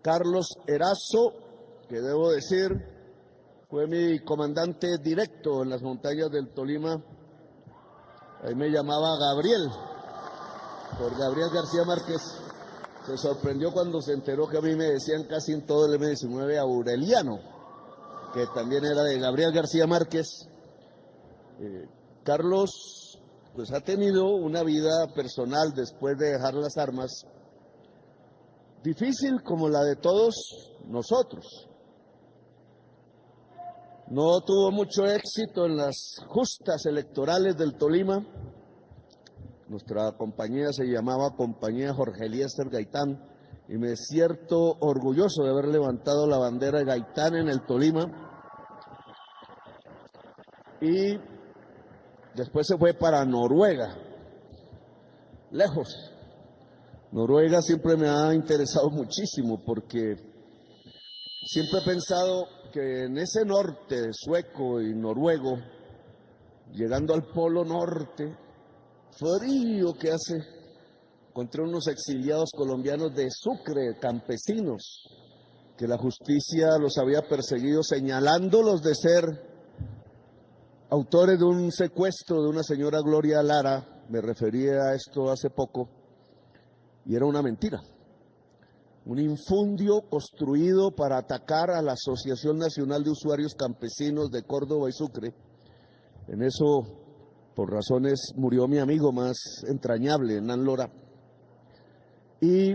Carlos Erazo, que debo decir fue mi comandante directo en las montañas del Tolima. Ahí me llamaba Gabriel, por Gabriel García Márquez. Se sorprendió cuando se enteró que a mí me decían casi en todo el M-19 Aureliano, que también era de Gabriel García Márquez. Carlos pues ha tenido una vida personal después de dejar las armas difícil como la de todos nosotros. No tuvo mucho éxito en las justas electorales del Tolima. Nuestra compañía se llamaba Compañía Jorge Eliezer Gaitán y me siento orgulloso de haber levantado la bandera de Gaitán en el Tolima. Y después se fue para Noruega, lejos. Noruega siempre me ha interesado muchísimo porque siempre he pensado que en ese norte sueco y noruego, llegando al Polo Norte, frío que hace, encontré unos exiliados colombianos de Sucre, campesinos, que la justicia los había perseguido señalándolos de ser autores de un secuestro de una señora Gloria Lara. Me refería a esto hace poco y era una mentira. Un infundio construido para atacar a la Asociación Nacional de Usuarios Campesinos de Córdoba y Sucre. En eso, por razones, murió mi amigo más entrañable, Hernán Lora. Y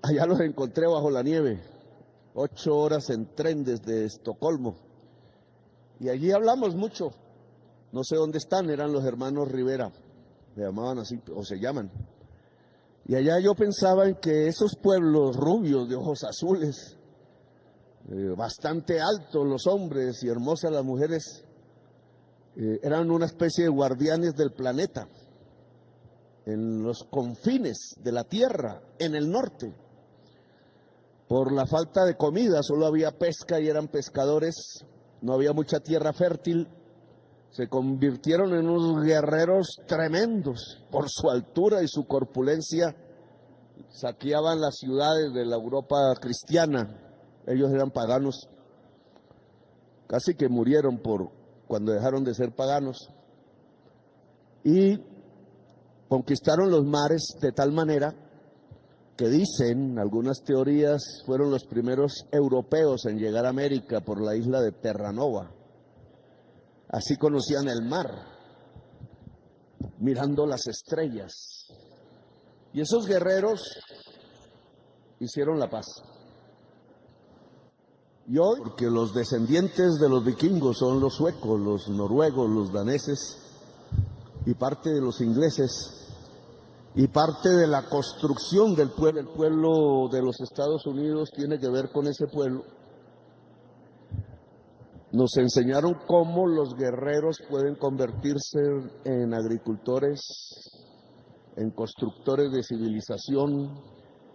allá los encontré bajo la nieve, 8 horas en tren desde Estocolmo. Y allí hablamos mucho. No sé dónde están, eran los hermanos Rivera, se llamaban así, o se llaman. Y allá yo pensaba en que esos pueblos rubios de ojos azules, bastante altos los hombres y hermosas las mujeres, eran una especie de guardianes del planeta, en los confines de la tierra, en el norte. Por la falta de comida, solo había pesca y eran pescadores, no había mucha tierra fértil. Se convirtieron en unos guerreros tremendos por su altura y su corpulencia. Saqueaban las ciudades de la Europa cristiana. Ellos eran paganos. Casi que murieron cuando dejaron de ser paganos. Y conquistaron los mares de tal manera que dicen, algunas teorías, fueron los primeros europeos en llegar a América por la isla de Terranova. Así conocían el mar, mirando las estrellas. Y esos guerreros hicieron la paz. Y hoy, porque los descendientes de los vikingos son los suecos, los noruegos, los daneses y parte de los ingleses y parte de la construcción del pueblo. El pueblo de los Estados Unidos tiene que ver con ese pueblo. Nos enseñaron cómo los guerreros pueden convertirse en agricultores, en constructores de civilización,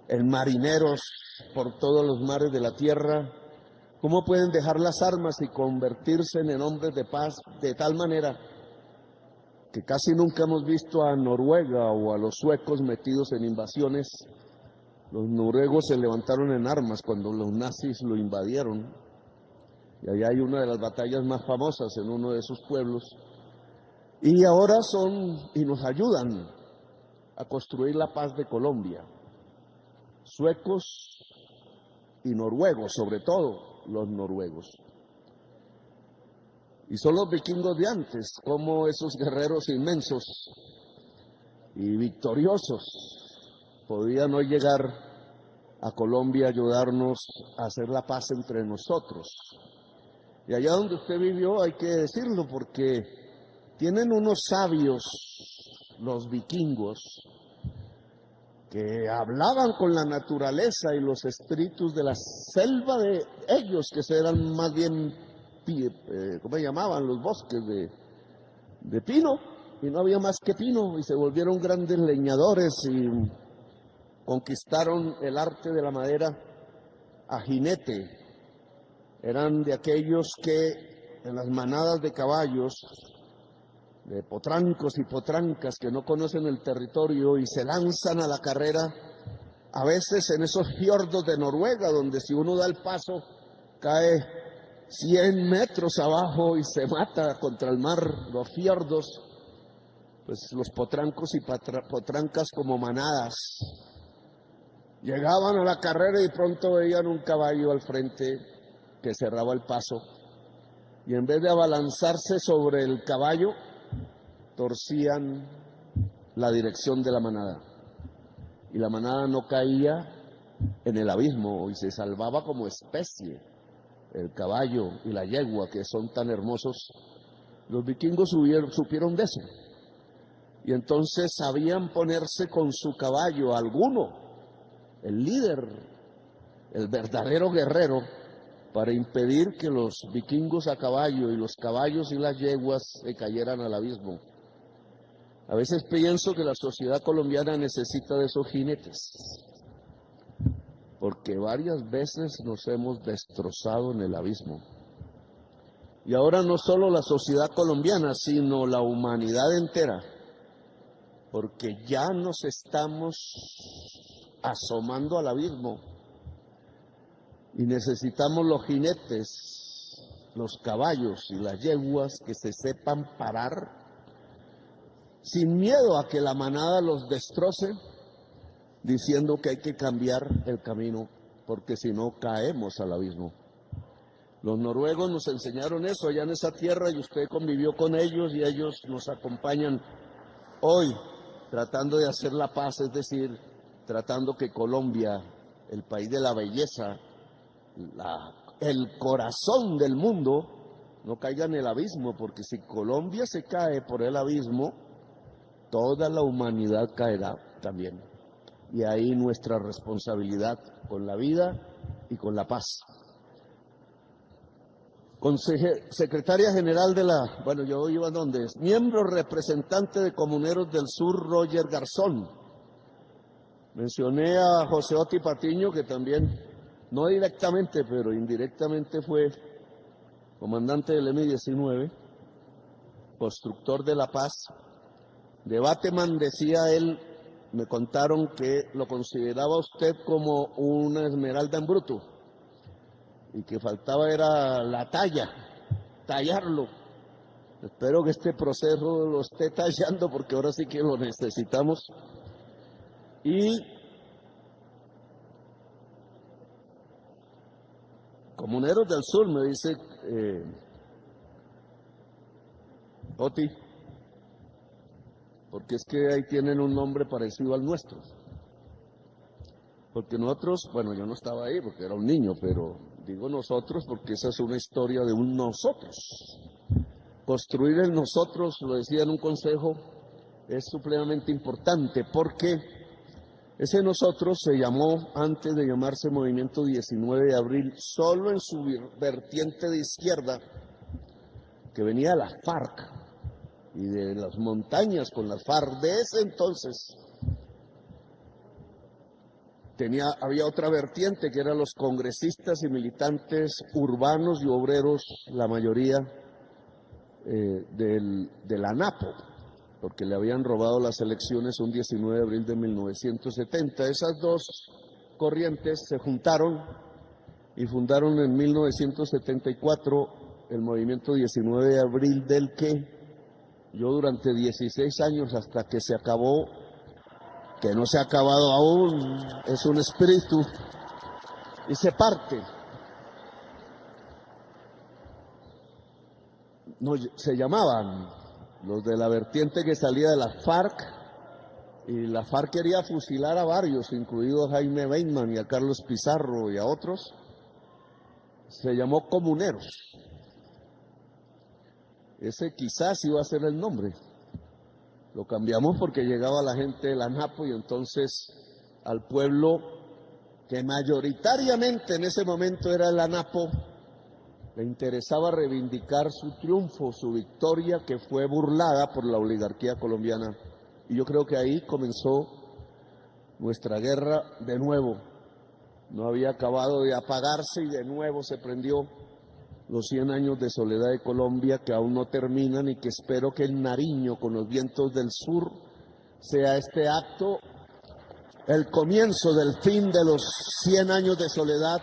en marineros por todos los mares de la tierra, cómo pueden dejar las armas y convertirse en hombres de paz de tal manera que casi nunca hemos visto a Noruega o a los suecos metidos en invasiones. Los noruegos se levantaron en armas cuando los nazis lo invadieron. Y allá hay una de las batallas más famosas en uno de esos pueblos. Y ahora y nos ayudan a construir la paz de Colombia. Suecos y noruegos, sobre todo los noruegos. Y son los vikingos de antes, como esos guerreros inmensos y victoriosos podían hoy llegar a Colombia a ayudarnos a hacer la paz entre nosotros. Y allá donde usted vivió, hay que decirlo, porque tienen unos sabios, los vikingos, que hablaban con la naturaleza y los espíritus de la selva de ellos, que eran más bien, ¿cómo llamaban? Los bosques de pino, y no había más que pino, y se volvieron grandes leñadores y conquistaron el arte de la madera a jinete. Eran de aquellos que en las manadas de caballos, de potrancos y potrancas que no conocen el territorio y se lanzan a la carrera a veces en esos fiordos de Noruega, donde si uno da el paso, cae 100 metros abajo y se mata contra el mar, los fiordos, pues los potrancos y potrancas como manadas llegaban a la carrera y pronto veían un caballo al frente que cerraba el paso y en vez de abalanzarse sobre el caballo, torcían la dirección de la manada y la manada no caía en el abismo y se salvaba como especie. El caballo y la yegua, que son tan hermosos, los vikingos supieron de eso. Y entonces sabían ponerse con su caballo, alguno, el líder, el verdadero guerrero, para impedir que los vikingos a caballo y los caballos y las yeguas se cayeran al abismo. A veces pienso que la sociedad colombiana necesita de esos jinetes, porque varias veces nos hemos destrozado en el abismo. Y ahora no solo la sociedad colombiana, sino la humanidad entera, porque ya nos estamos asomando al abismo y necesitamos los jinetes, los caballos y las yeguas que se sepan parar sin miedo a que la manada los destroce, diciendo que hay que cambiar el camino, porque si no caemos al abismo. Los noruegos nos enseñaron eso allá en esa tierra y usted convivió con ellos y ellos nos acompañan hoy tratando de hacer la paz, es decir, tratando que Colombia, el país de la belleza, el corazón del mundo, no caiga en el abismo, porque si Colombia se cae por el abismo, toda la humanidad caerá también. Y ahí nuestra responsabilidad con la vida y con la paz. Secretaria General de la, bueno, yo iba donde es, miembro representante de Comuneros del Sur, Roger Garzón. Mencioné a José Oti Patiño, que también, no directamente, pero indirectamente fue comandante del M-19, constructor de la paz. De Bateman decía él, me contaron que lo consideraba usted como una esmeralda en bruto y que faltaba era la talla, tallarlo. Espero que este proceso lo esté tallando porque ahora sí que lo necesitamos. Y Comuneros del Sur, me dice Oti, porque es que ahí tienen un nombre parecido al nuestro. Porque nosotros, bueno, yo no estaba ahí porque era un niño, pero digo nosotros porque esa es una historia de un nosotros. Construir el nosotros, lo decía en un consejo, es supremamente importante porque ese nosotros se llamó, antes de llamarse Movimiento 19 de Abril, solo en su vertiente de izquierda, que venía de las FARC y de las montañas con las FARC de ese entonces. Había otra vertiente que eran los congresistas y militantes urbanos y obreros, la mayoría de la ANAPO, porque le habían robado las elecciones un 19 de abril de 1970. Esas dos corrientes se juntaron y fundaron en 1974 el movimiento 19 de abril, del que yo durante 16 años, hasta que se acabó, que no se ha acabado aún, es un espíritu y se parte. No, se llamaban los de la vertiente que salía de la FARC, y la FARC quería fusilar a varios, incluido a Jaime Bateman y a Carlos Pizarro y a otros. Se llamó Comuneros. Ese quizás iba a ser el nombre. Lo cambiamos porque llegaba la gente de la ANAPO y entonces al pueblo que mayoritariamente en ese momento era el ANAPO, le interesaba reivindicar su triunfo, su victoria, que fue burlada por la oligarquía colombiana. Y yo creo que ahí comenzó nuestra guerra de nuevo. No había acabado de apagarse y de nuevo se prendió los 100 años de soledad de Colombia, que aún no terminan y que espero que el Nariño con los vientos del sur sea este acto el comienzo del fin de los 100 años de soledad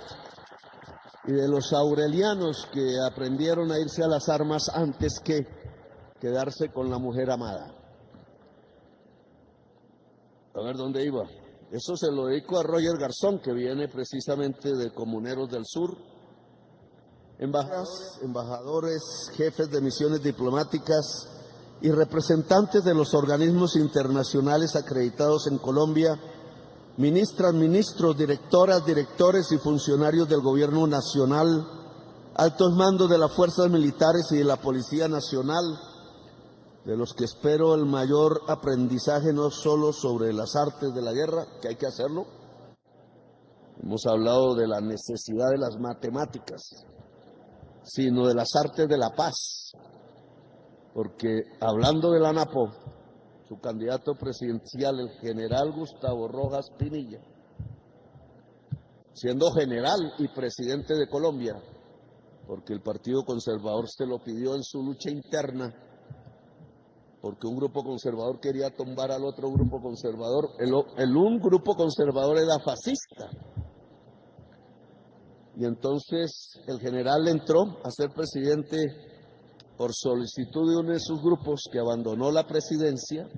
y de los aurelianos que aprendieron a irse a las armas antes que quedarse con la mujer amada. A ver dónde iba. Eso se lo dedico a Roger Garzón, que viene precisamente de Comuneros del Sur. Embajadores, jefes de misiones diplomáticas y representantes de los organismos internacionales acreditados en Colombia, ministras, ministros, directoras, directores y funcionarios del Gobierno Nacional, altos mandos de las fuerzas militares y de la Policía Nacional, de los que espero el mayor aprendizaje no solo sobre las artes de la guerra, que hay que hacerlo. Hemos hablado de la necesidad de las matemáticas, sino de las artes de la paz, porque hablando de la ANAPO, su candidato presidencial, el general Gustavo Rojas Pinilla, siendo general y presidente de Colombia, porque el Partido Conservador se lo pidió en su lucha interna, porque un grupo conservador quería tumbar al otro grupo conservador. Un grupo conservador era fascista. Y entonces el general entró a ser presidente por solicitud de uno de sus grupos que abandonó la presidencia.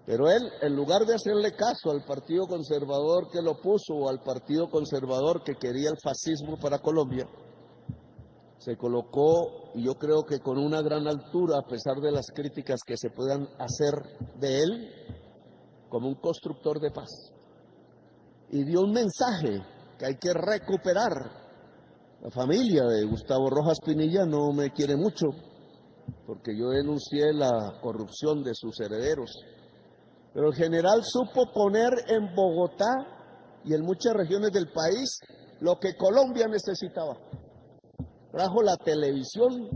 Pero él, en lugar de hacerle caso al Partido Conservador que lo puso o al Partido Conservador que quería el fascismo para Colombia, se colocó, y yo creo que con una gran altura, a pesar de las críticas que se puedan hacer de él, como un constructor de paz. Y dio un mensaje que hay que recuperar. La familia de Gustavo Rojas Pinilla no me quiere mucho, porque yo denuncié la corrupción de sus herederos. Pero el general supo poner en Bogotá y en muchas regiones del país lo que Colombia necesitaba. Trajo la televisión,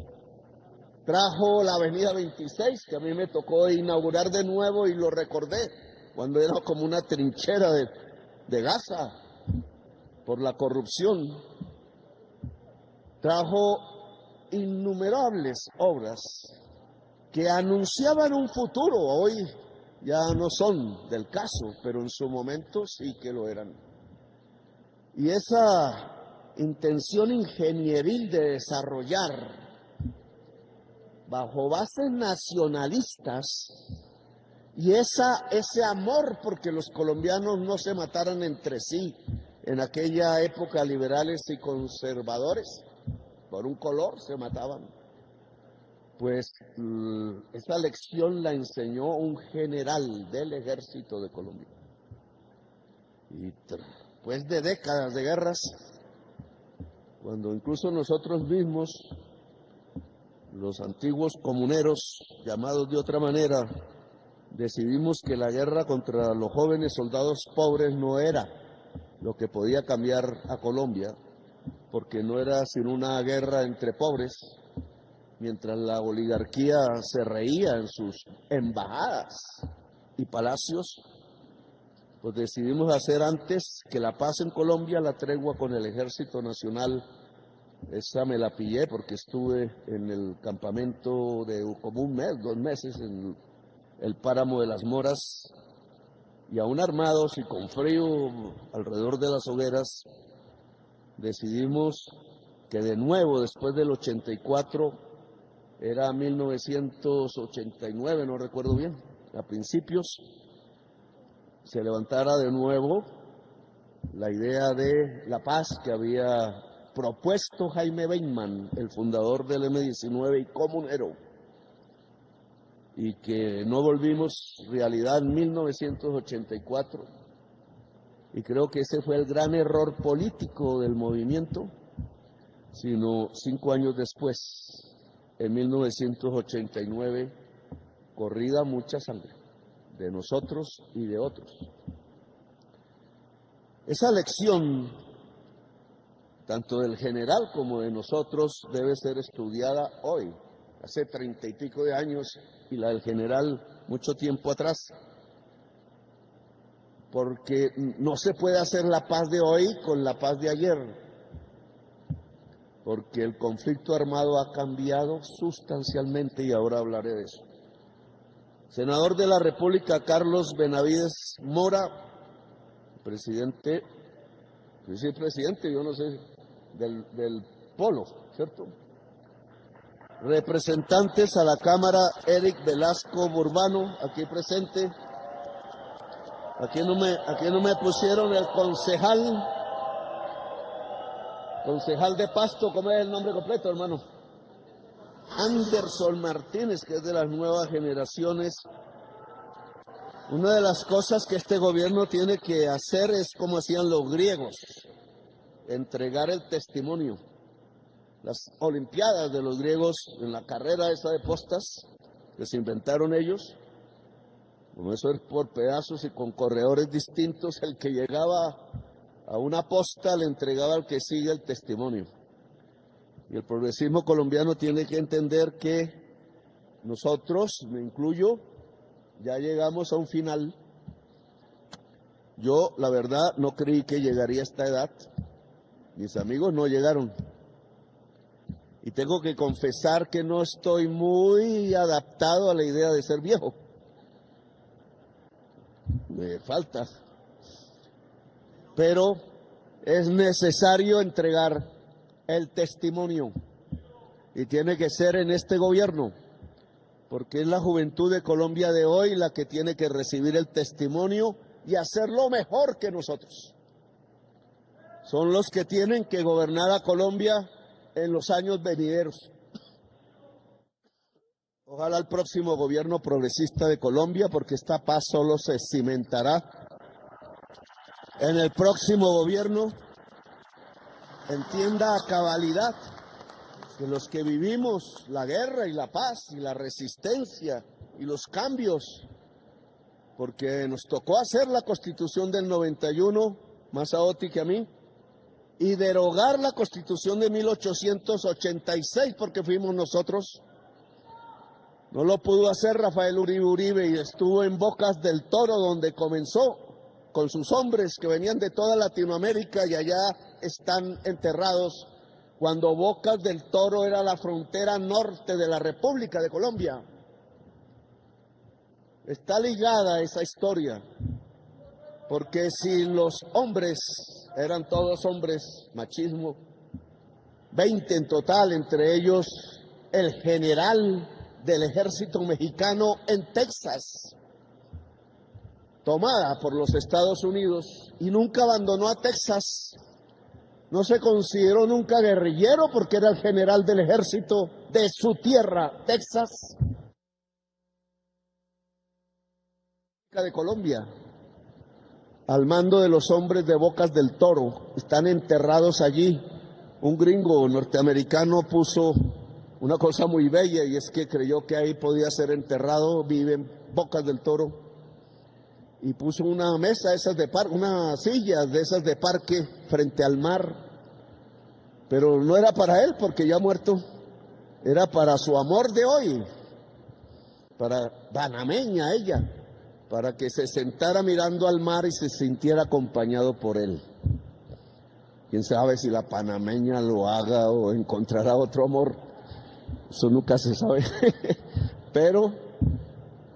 trajo la Avenida 26, que a mí me tocó inaugurar de nuevo y lo recordé, cuando era como una trinchera de Gaza por la corrupción. Trajo innumerables obras que anunciaban un futuro. Hoy ya no son del caso, pero en su momento sí que lo eran. Y esa intención ingenieril de desarrollar bajo bases nacionalistas y ese amor porque los colombianos no se mataran entre sí en aquella época, liberales y conservadores, por un color se mataban. Pues esa lección la enseñó un general del Ejército de Colombia. Y después de décadas de guerras, cuando incluso nosotros mismos, los antiguos comuneros, llamados de otra manera, decidimos que la guerra contra los jóvenes soldados pobres no era lo que podía cambiar a Colombia, porque no era sino una guerra entre pobres, mientras la oligarquía se reía en sus embajadas y palacios, pues decidimos hacer antes que la paz en Colombia la tregua con el Ejército Nacional. Esa me la pillé porque estuve en el campamento de como un mes, 2 meses, en el páramo de las Moras, y aún armados y con frío alrededor de las hogueras, decidimos que de nuevo, después del 84, era 1989, no recuerdo bien, a principios, se levantara de nuevo la idea de la paz que había propuesto Jaime Bainman, el fundador del M-19 y comunero, y que no volvimos realidad en 1984. Y creo que ese fue el gran error político del movimiento, sino 5 años después, en 1989, corrida mucha sangre de nosotros y de otros. Esa lección, tanto del general como de nosotros, debe ser estudiada hoy, hace 30 y pico de años, y la del general mucho tiempo atrás, porque no se puede hacer la paz de hoy con la paz de ayer, porque el conflicto armado ha cambiado sustancialmente y ahora hablaré de eso. Senador de la República, Carlos Benavides Mora, presidente, vicepresidente, yo no sé, del Polo, ¿cierto? Representantes a la Cámara, Eric Velasco Burbano, aquí presente. Aquí no me pusieron el concejal de Pasto, ¿cómo es el nombre completo, hermano? Anderson Martínez, que es de las nuevas generaciones. Una de las cosas que este gobierno tiene que hacer es como hacían los griegos, entregar el testimonio. Las olimpiadas de los griegos en la carrera esa de postas que se inventaron ellos, como eso es por pedazos y con corredores distintos, el que llegaba a una posta le entregaba al que sigue el testimonio. Y el progresismo colombiano tiene que entender que nosotros, me incluyo, ya llegamos a un final. Yo, la verdad, no creí que llegaría a esta edad. Mis amigos no llegaron. Y tengo que confesar que no estoy muy adaptado a la idea de ser viejo. Me falta. Pero es necesario entregar el testimonio. Y tiene que ser en este gobierno. Porque es la juventud de Colombia de hoy la que tiene que recibir el testimonio y hacerlo mejor que nosotros. Son los que tienen que gobernar a Colombia en los años venideros. Ojalá el próximo gobierno progresista de Colombia, porque esta paz solo se cimentará en el próximo gobierno, entienda a cabalidad que los que vivimos la guerra y la paz y la resistencia y los cambios, porque nos tocó hacer la Constitución del 91, más a Oti que a mí, y derogar la Constitución de 1886 porque fuimos nosotros. No lo pudo hacer Rafael Uribe Uribe y estuvo en Bocas del Toro, donde comenzó con sus hombres que venían de toda Latinoamérica y allá están enterrados, cuando Bocas del Toro era la frontera norte de la República de Colombia. Está ligada esa historia, porque si los hombres eran todos hombres, machismo, 20 en total, entre ellos el general del ejército mexicano en Texas, tomada por los Estados Unidos, y nunca abandonó a Texas. No se consideró nunca guerrillero porque era el general del ejército de su tierra, Texas, de Colombia, al mando de los hombres de Bocas del Toro. Están enterrados allí. Un gringo norteamericano puso una cosa muy bella, y es que creyó que ahí podía ser enterrado, vive en Bocas del Toro, y puso una mesa esas de parque, una silla de esas de parque frente al mar, pero no era para él porque ya muerto, era para su amor de hoy, para panameña ella, para que se sentara mirando al mar y se sintiera acompañado por él. Quién sabe si la panameña lo haga o encontrará otro amor, eso nunca se sabe. Pero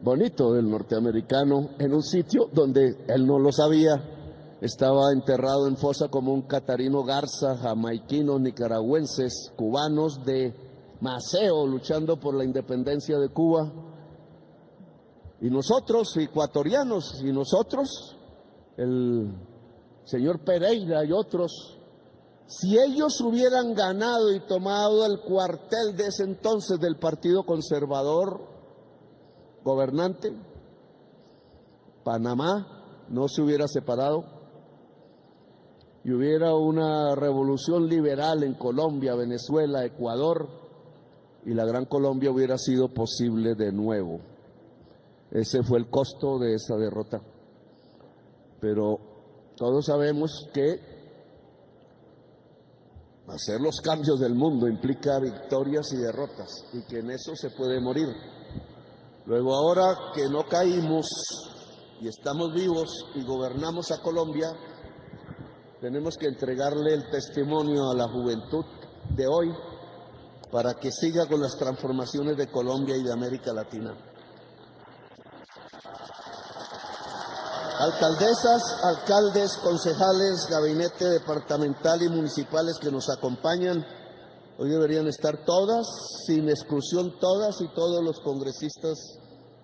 bonito del norteamericano, en un sitio donde él no lo sabía, estaba enterrado en fosa común Catarino Garza, jamaiquinos, nicaragüenses, cubanos de Maceo luchando por la independencia de Cuba, y nosotros, ecuatorianos, y nosotros, el señor Pereira y otros. Si ellos hubieran ganado y tomado el cuartel de ese entonces del Partido Conservador gobernante, Panamá no se hubiera separado y hubiera una revolución liberal en Colombia, Venezuela, Ecuador, y la Gran Colombia hubiera sido posible de nuevo. Ese fue el costo de esa derrota. Pero todos sabemos que hacer los cambios del mundo implica victorias y derrotas, y que en eso se puede morir. Luego, ahora que no caímos y estamos vivos y gobernamos a Colombia, tenemos que entregarle el testimonio a la juventud de hoy para que siga con las transformaciones de Colombia y de América Latina. alcaldesas, alcaldes, concejales, gabinete departamental y municipales que nos acompañan. Hoy deberían estar todas, sin exclusión todas y todos los congresistas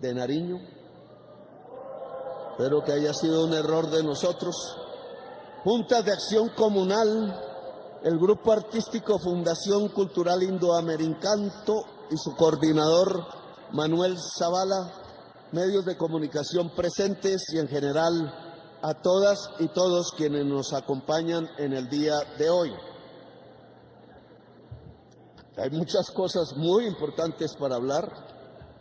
de Nariño. Espero que haya sido un error de nosotros. Juntas de Acción Comunal, el Grupo Artístico Fundación Cultural Indoamericanto y su coordinador Manuel Zavala, medios de comunicación presentes y en general a todas y todos quienes nos acompañan en el día de hoy. Hay muchas cosas muy importantes para hablar,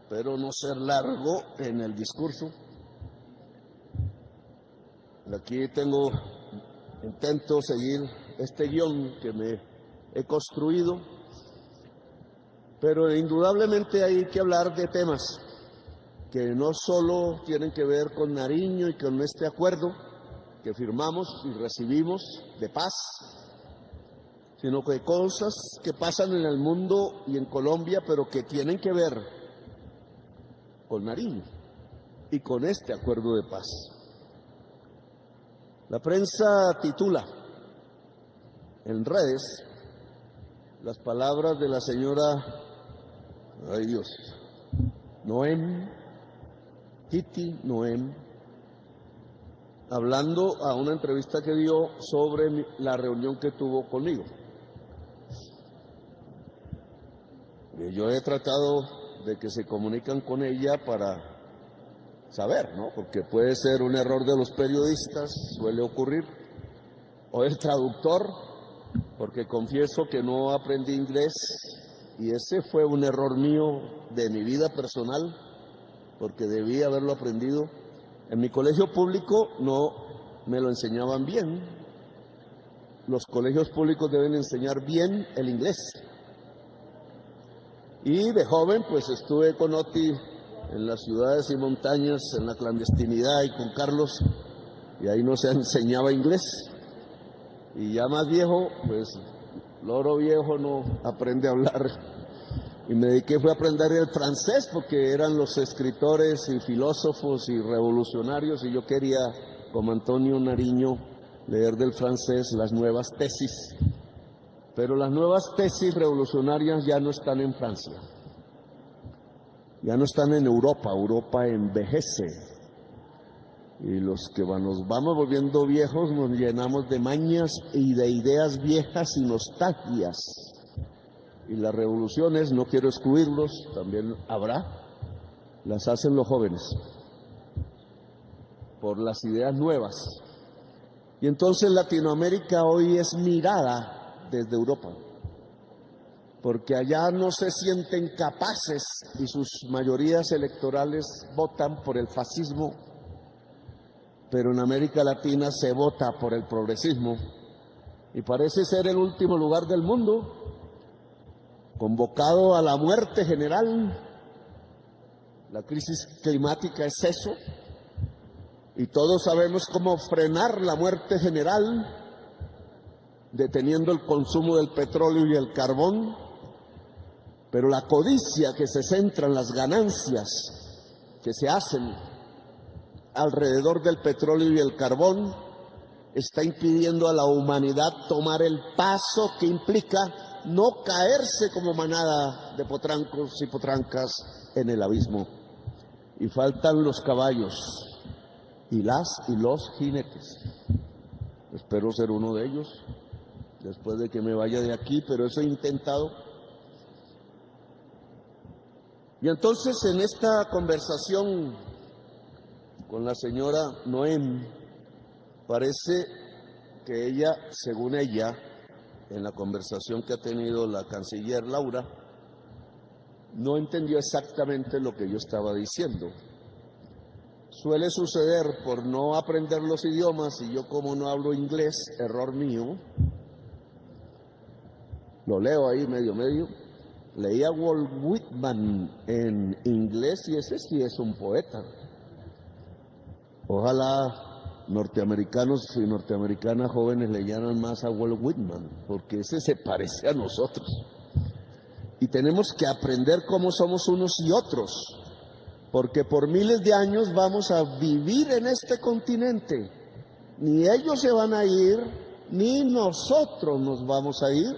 pero no ser largo en el discurso. Aquí intento seguir este guión que me he construido, pero indudablemente hay que hablar de temas que no solo tienen que ver con Nariño y con este acuerdo que firmamos y recibimos de paz, sino que hay cosas que pasan en el mundo y en Colombia, pero que tienen que ver con Nariño y con este acuerdo de paz. La prensa titula en redes las palabras de la señora, ay Dios, Titi Noem, hablando a una entrevista que dio sobre la reunión que tuvo conmigo. Yo he tratado de que se comunican con ella para saber, ¿no? Porque puede ser un error de los periodistas, suele ocurrir, o el traductor, porque confieso que no aprendí inglés y ese fue un error mío de mi vida personal, porque debí haberlo aprendido. En mi colegio público no me lo enseñaban bien. Los colegios públicos deben enseñar bien el inglés. Y de joven pues estuve con Oti en las ciudades y montañas, en la clandestinidad y con Carlos, y ahí no se enseñaba inglés. Y ya más viejo, pues loro viejo no aprende a hablar. Y me dediqué fue a aprender el francés porque eran los escritores y filósofos y revolucionarios y yo quería, como Antonio Nariño, leer del francés las nuevas tesis. Pero las nuevas tesis revolucionarias ya no están en Francia, ya no están en Europa. Europa envejece y los que nos vamos volviendo viejos nos llenamos de mañas y de ideas viejas y nostalgias. Y las revoluciones, no quiero excluirlos, también habrá, las hacen los jóvenes por las ideas nuevas. Y entonces Latinoamérica hoy es mirada desde Europa, porque allá no se sienten capaces y sus mayorías electorales votan por el fascismo, pero en América Latina se vota por el progresismo y parece ser el último lugar del mundo, convocado a la muerte general. La crisis climática es eso, y todos sabemos cómo frenar la muerte general, deteniendo el consumo del petróleo y el carbón, pero la codicia que se centra en las ganancias que se hacen alrededor del petróleo y el carbón está impidiendo a la humanidad tomar el paso que implica no caerse como manada de potrancos y potrancas en el abismo. Y faltan los caballos y los jinetes. Espero ser uno de ellos después de que me vaya de aquí, pero eso he intentado. Y entonces en esta conversación con la señora Noem, parece que ella, según ella, en la conversación que ha tenido la canciller Laura, no entendió exactamente lo que yo estaba diciendo. Suele suceder por no aprender los idiomas, y yo como no hablo inglés, error mío, lo leo ahí medio, leía Walt Whitman en inglés y ese sí es un poeta. Ojalá norteamericanos y norteamericanas jóvenes leyeran más a Walt Whitman, porque ese se parece a nosotros. Y tenemos que aprender cómo somos unos y otros, porque por miles de años vamos a vivir en este continente. Ni ellos se van a ir, ni nosotros nos vamos a ir.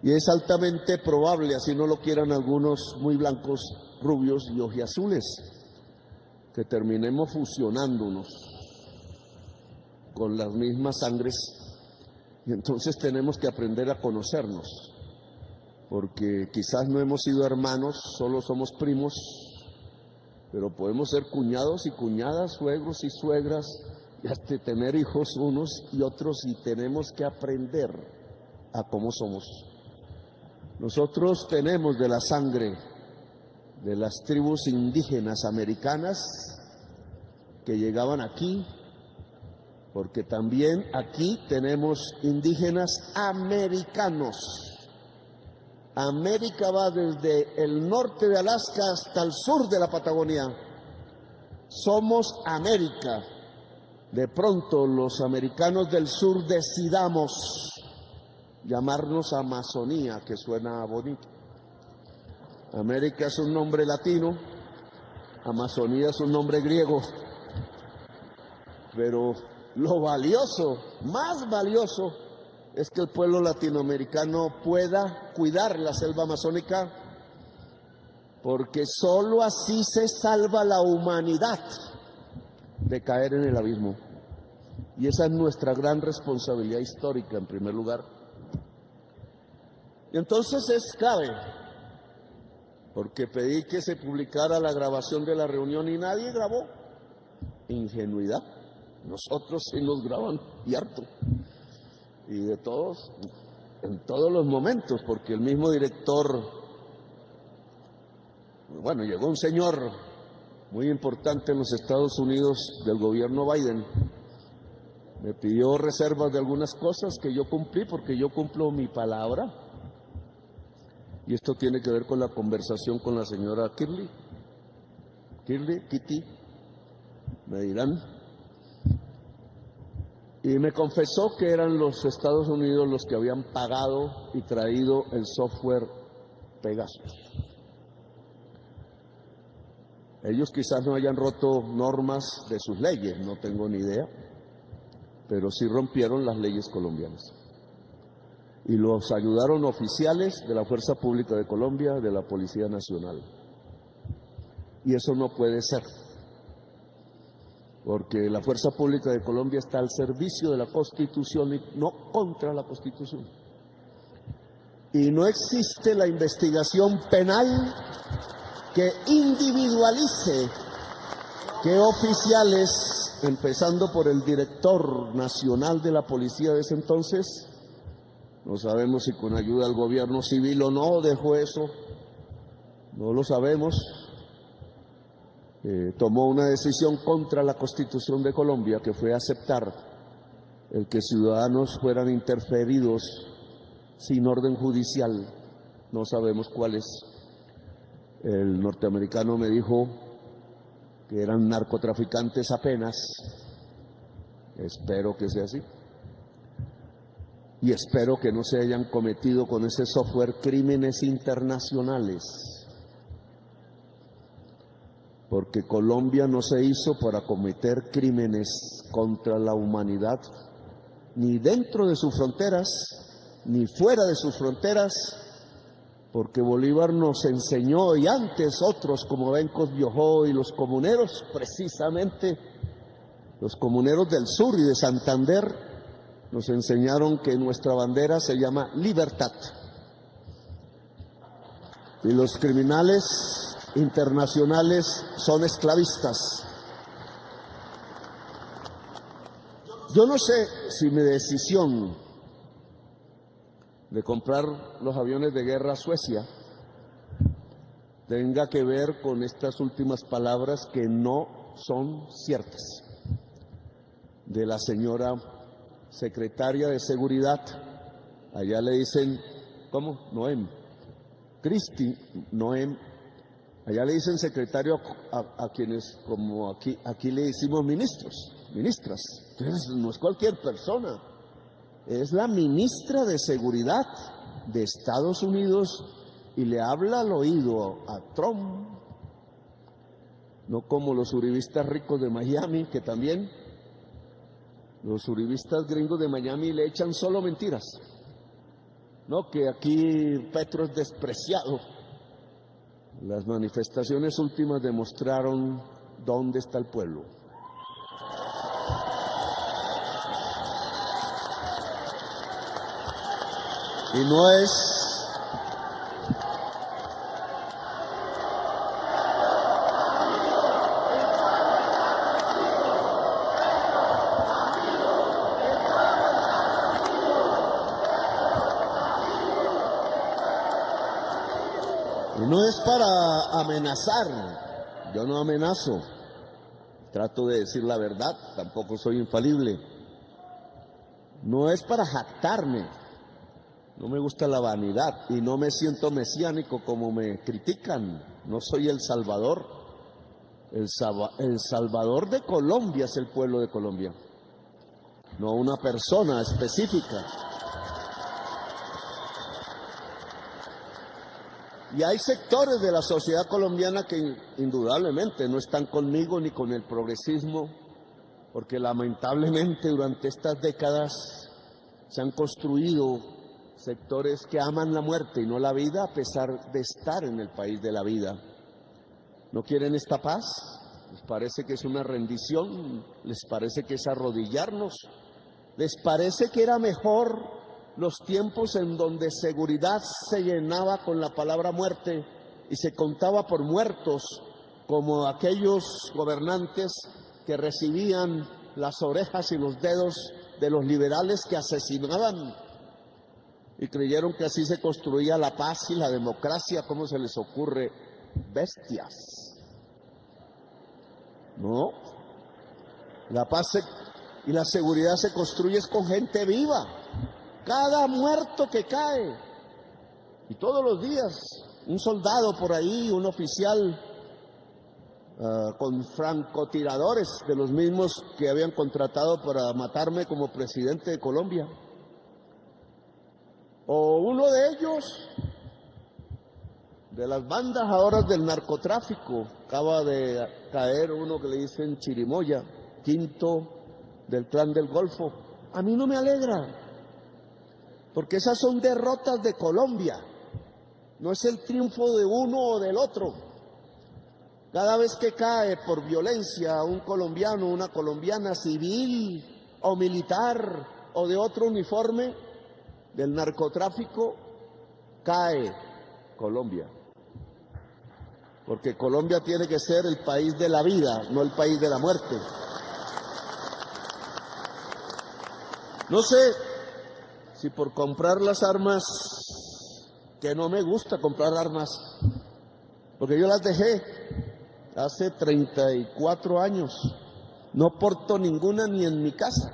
Y es altamente probable, así no lo quieran algunos muy blancos, rubios y ojiazules, que terminemos fusionándonos con las mismas sangres. Y entonces tenemos que aprender a conocernos, porque quizás no hemos sido hermanos, solo somos primos, pero podemos ser cuñados y cuñadas, suegros y suegras, y hasta tener hijos unos y otros, y tenemos que aprender a cómo somos. Nosotros tenemos de la sangre de las tribus indígenas americanas que llegaban aquí, porque también aquí tenemos indígenas americanos. América va desde el norte de Alaska hasta el sur de la Patagonia. Somos América. De pronto los americanos del sur decidamos llamarnos Amazonía, que suena bonito. América es un nombre latino, Amazonía es un nombre griego, pero lo valioso, más valioso, es que el pueblo latinoamericano pueda cuidar la selva amazónica, porque sólo así se salva la humanidad de caer en el abismo. Y esa es nuestra gran responsabilidad histórica, en primer lugar. Y entonces es clave, porque pedí que se publicara la grabación de la reunión y nadie grabó. Ingenuidad. Nosotros sí nos graban y harto. Y de todos, en todos los momentos, porque el mismo director, bueno, llegó un señor muy importante en los Estados Unidos del gobierno Biden, me pidió reservas de algunas cosas que yo cumplí, porque yo cumplo mi palabra. Y esto tiene que ver con la conversación con la señora Kitty, me dirán. Y me confesó que eran los Estados Unidos los que habían pagado y traído el software Pegasus. Ellos quizás no hayan roto normas de sus leyes, no tengo ni idea, pero sí rompieron las leyes colombianas. Y los ayudaron oficiales de la Fuerza Pública de Colombia, de la Policía Nacional. Y eso no puede ser, porque la Fuerza Pública de Colombia está al servicio de la Constitución y no contra la Constitución. Y no existe la investigación penal que individualice que oficiales, empezando por el director nacional de la policía de ese entonces, no sabemos si con ayuda del gobierno civil o no dejó eso, no lo sabemos, tomó una decisión contra la Constitución de Colombia, que fue aceptar el que ciudadanos fueran interferidos sin orden judicial, no sabemos cuál es. El norteamericano me dijo que eran narcotraficantes apenas, espero que sea así. Y espero que no se hayan cometido con ese software crímenes internacionales, porque Colombia no se hizo para cometer crímenes contra la humanidad, ni dentro de sus fronteras, ni fuera de sus fronteras, porque Bolívar nos enseñó, y antes otros como Bencos Biojó y los comuneros, precisamente los comuneros del sur y de Santander, nos enseñaron que nuestra bandera se llama libertad. Y los criminales internacionales son esclavistas. Yo no sé si mi decisión de comprar los aviones de guerra a Suecia tenga que ver con estas últimas palabras que no son ciertas de la señora secretaria de Seguridad, allá le dicen, ¿cómo? Noem, Cristi Noem, allá le dicen secretario a quienes, como aquí le decimos ministros, ministras. Entonces no es cualquier persona, es la ministra de Seguridad de Estados Unidos y le habla al oído a Trump no como los uribistas ricos de Miami, que también los uribistas gringos de Miami le echan solo mentiras. No, que aquí Petro es despreciado. Las manifestaciones últimas demostraron dónde está el pueblo. Y no es para amenazar. Yo no amenazo. Trato de decir la verdad, tampoco soy infalible. No es para jactarme. No me gusta la vanidad y no me siento mesiánico como me critican. No soy el Salvador. El Salvador de Colombia es el pueblo de Colombia, no una persona específica. Y hay sectores de la sociedad colombiana que indudablemente no están conmigo ni con el progresismo, porque lamentablemente durante estas décadas se han construido sectores que aman la muerte y no la vida, a pesar de estar en el país de la vida. ¿No quieren esta paz? ¿Les parece que es una rendición? ¿Les parece que es arrodillarnos? ¿Les parece que era mejor los tiempos en donde seguridad se llenaba con la palabra muerte y se contaba por muertos, como aquellos gobernantes que recibían las orejas y los dedos de los liberales que asesinaban y creyeron que así se construía la paz y la democracia? ¿Cómo se les ocurre? Bestias. No, la paz y la seguridad se construye con gente viva. Cada muerto que cae, y todos los días, un soldado por ahí, un oficial con francotiradores de los mismos que habían contratado para matarme como presidente de Colombia. O uno de ellos, de las bandas ahora del narcotráfico, acaba de caer uno que le dicen Chirimoya, quinto del Clan del Golfo. A mí no me alegra, porque esas son derrotas de Colombia, no es el triunfo de uno o del otro. Cada vez que cae por violencia un colombiano, una colombiana, civil o militar o de otro uniforme del narcotráfico, cae Colombia. Porque Colombia tiene que ser el país de la vida, no el país de la muerte. No sé si por comprar las armas, que no me gusta comprar armas, porque yo las dejé hace 34 años, no porto ninguna ni en mi casa.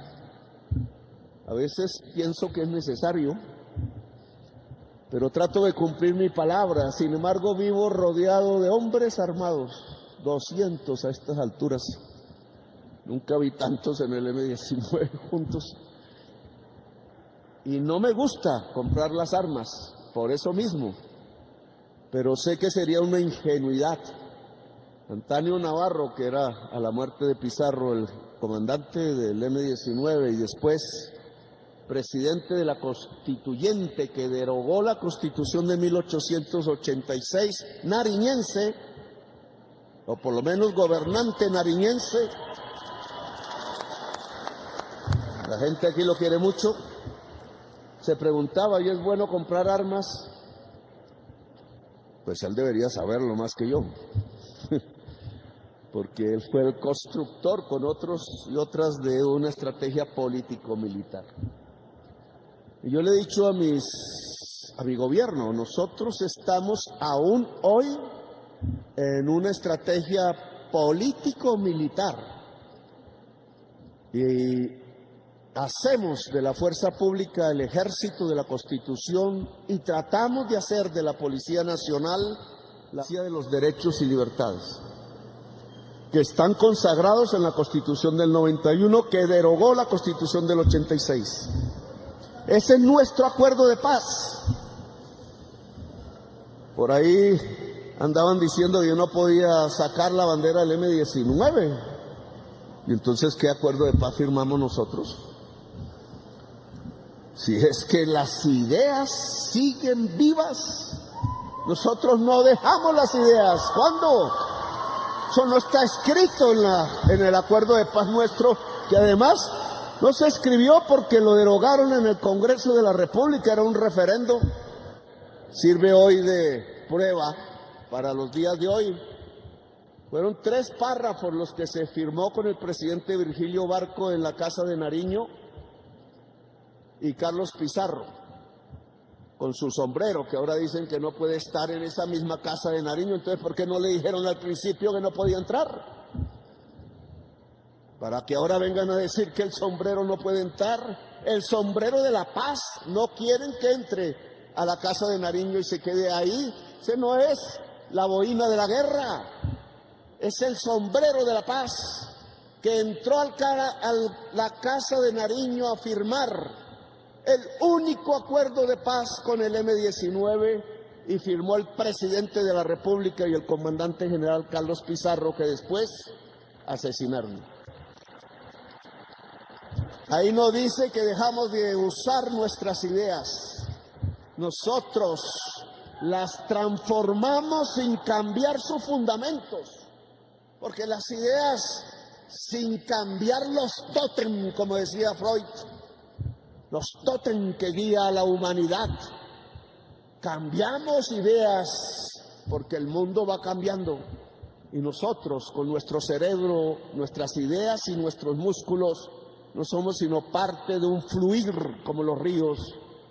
A veces pienso que es necesario, pero trato de cumplir mi palabra. Sin embargo, vivo rodeado de hombres armados, 200 a estas alturas. Nunca vi tantos en el M-19 juntos. Y no me gusta comprar las armas, por eso mismo, pero sé que sería una ingenuidad. Antonio Navarro, que era a la muerte de Pizarro el comandante del M-19 y después presidente de la Constituyente que derogó la Constitución de 1886, nariñense, o por lo menos gobernante nariñense, la gente aquí lo quiere mucho, se preguntaba, ¿y es bueno comprar armas? Pues él debería saberlo más que yo, porque él fue el constructor con otros y otras de una estrategia político-militar. Y yo le he dicho a mi gobierno, nosotros estamos aún hoy en una estrategia político-militar y hacemos de la fuerza pública el ejército de la Constitución y tratamos de hacer de la Policía Nacional la policía de los derechos y libertades, que están consagrados en la Constitución del 91, que derogó la Constitución del 86. Ese es nuestro acuerdo de paz. Por ahí andaban diciendo que yo no podía sacar la bandera del M-19. Y entonces, ¿qué acuerdo de paz firmamos nosotros? Si es que las ideas siguen vivas, nosotros no dejamos las ideas. ¿Cuándo? Eso no está escrito en el acuerdo de paz nuestro, que además no se escribió porque lo derogaron en el Congreso de la República, era un referendo. Sirve hoy de prueba para los días de hoy. Fueron 3 párrafos los que se firmó con el presidente Virgilio Barco en la Casa de Nariño y Carlos Pizarro, con su sombrero, que ahora dicen que no puede estar en esa misma Casa de Nariño. Entonces, ¿por qué no le dijeron al principio que no podía entrar? Para que ahora vengan a decir que el sombrero no puede entrar. El sombrero de la paz, no quieren que entre a la Casa de Nariño y se quede ahí. Ese no es la boina de la guerra, es el sombrero de la paz, que entró a la Casa de Nariño a firmar el único acuerdo de paz con el M-19, y firmó el presidente de la República y el comandante general Carlos Pizarro, que después asesinaron. Ahí no dice que dejamos de usar nuestras ideas. Nosotros las transformamos sin cambiar sus fundamentos, porque las ideas, sin cambiar los tótem, como decía Freud, los tótem que guía a la humanidad, cambiamos ideas porque el mundo va cambiando, y nosotros con nuestro cerebro, nuestras ideas y nuestros músculos no somos sino parte de un fluir como los ríos,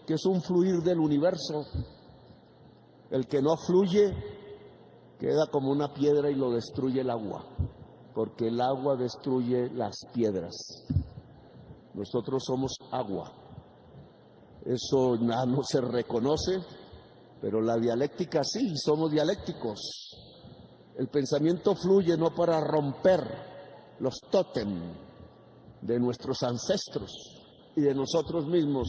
que es un fluir del universo. El que no fluye queda como una piedra y lo destruye el agua, porque el agua destruye las piedras. Nosotros somos agua. Eso no se reconoce, pero la dialéctica sí, somos dialécticos. El pensamiento fluye no para romper los tótem de nuestros ancestros y de nosotros mismos,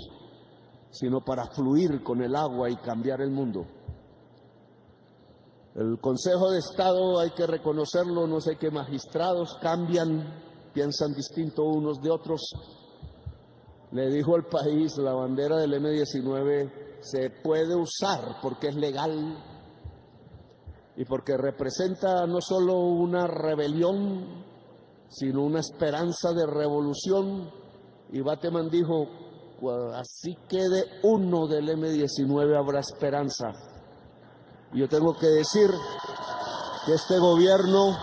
sino para fluir con el agua y cambiar el mundo. El Consejo de Estado, hay que reconocerlo, no sé qué magistrados cambian, piensan distinto unos de otros. Le dijo al país, la bandera del M-19 se puede usar porque es legal y porque representa no solo una rebelión, sino una esperanza de revolución. Y Bateman dijo, así quede uno del M-19 habrá esperanza. Y yo tengo que decir que este gobierno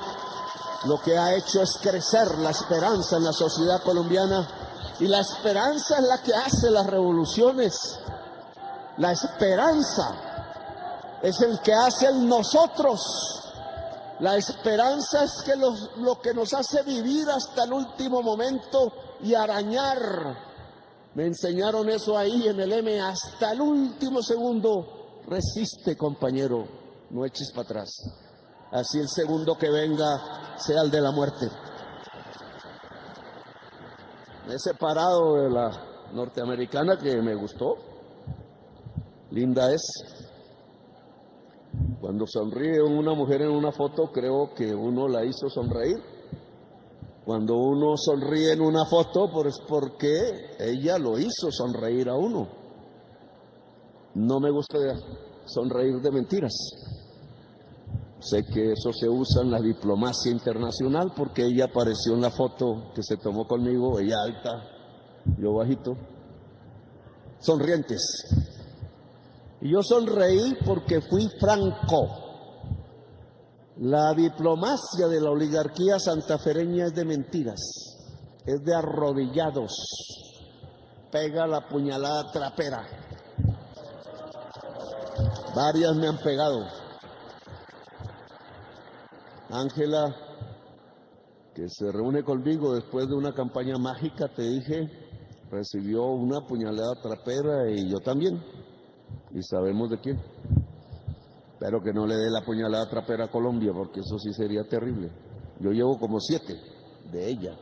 lo que ha hecho es crecer la esperanza en la sociedad colombiana, y la esperanza es la que hace las revoluciones. La esperanza es el que hace el nosotros. La esperanza es que lo que nos hace vivir hasta el último momento y arañar. Me enseñaron eso ahí en el M, hasta el último segundo. Resiste, compañero, no eches para atrás. Así el segundo que venga sea el de la muerte. Me he separado de la norteamericana, que me gustó. Linda es. Cuando sonríe una mujer en una foto, creo que uno la hizo sonreír. Cuando uno sonríe en una foto, pues porque ella lo hizo sonreír a uno. No me gusta sonreír de mentiras. Sé que eso se usa en la diplomacia internacional, porque ella apareció en la foto que se tomó conmigo, ella alta, yo bajito, sonrientes. Y yo sonreí porque fui franco. La diplomacia de la oligarquía santafereña es de mentiras, es de arrodillados, pega la puñalada trapera. Varias me han pegado. Ángela, que se reúne conmigo después de una campaña mágica, te dije, recibió una puñalada trapera, y yo también, y sabemos de quién. Espero que no le dé la puñalada trapera a Colombia, porque eso sí sería terrible. Yo llevo como 7 de ella.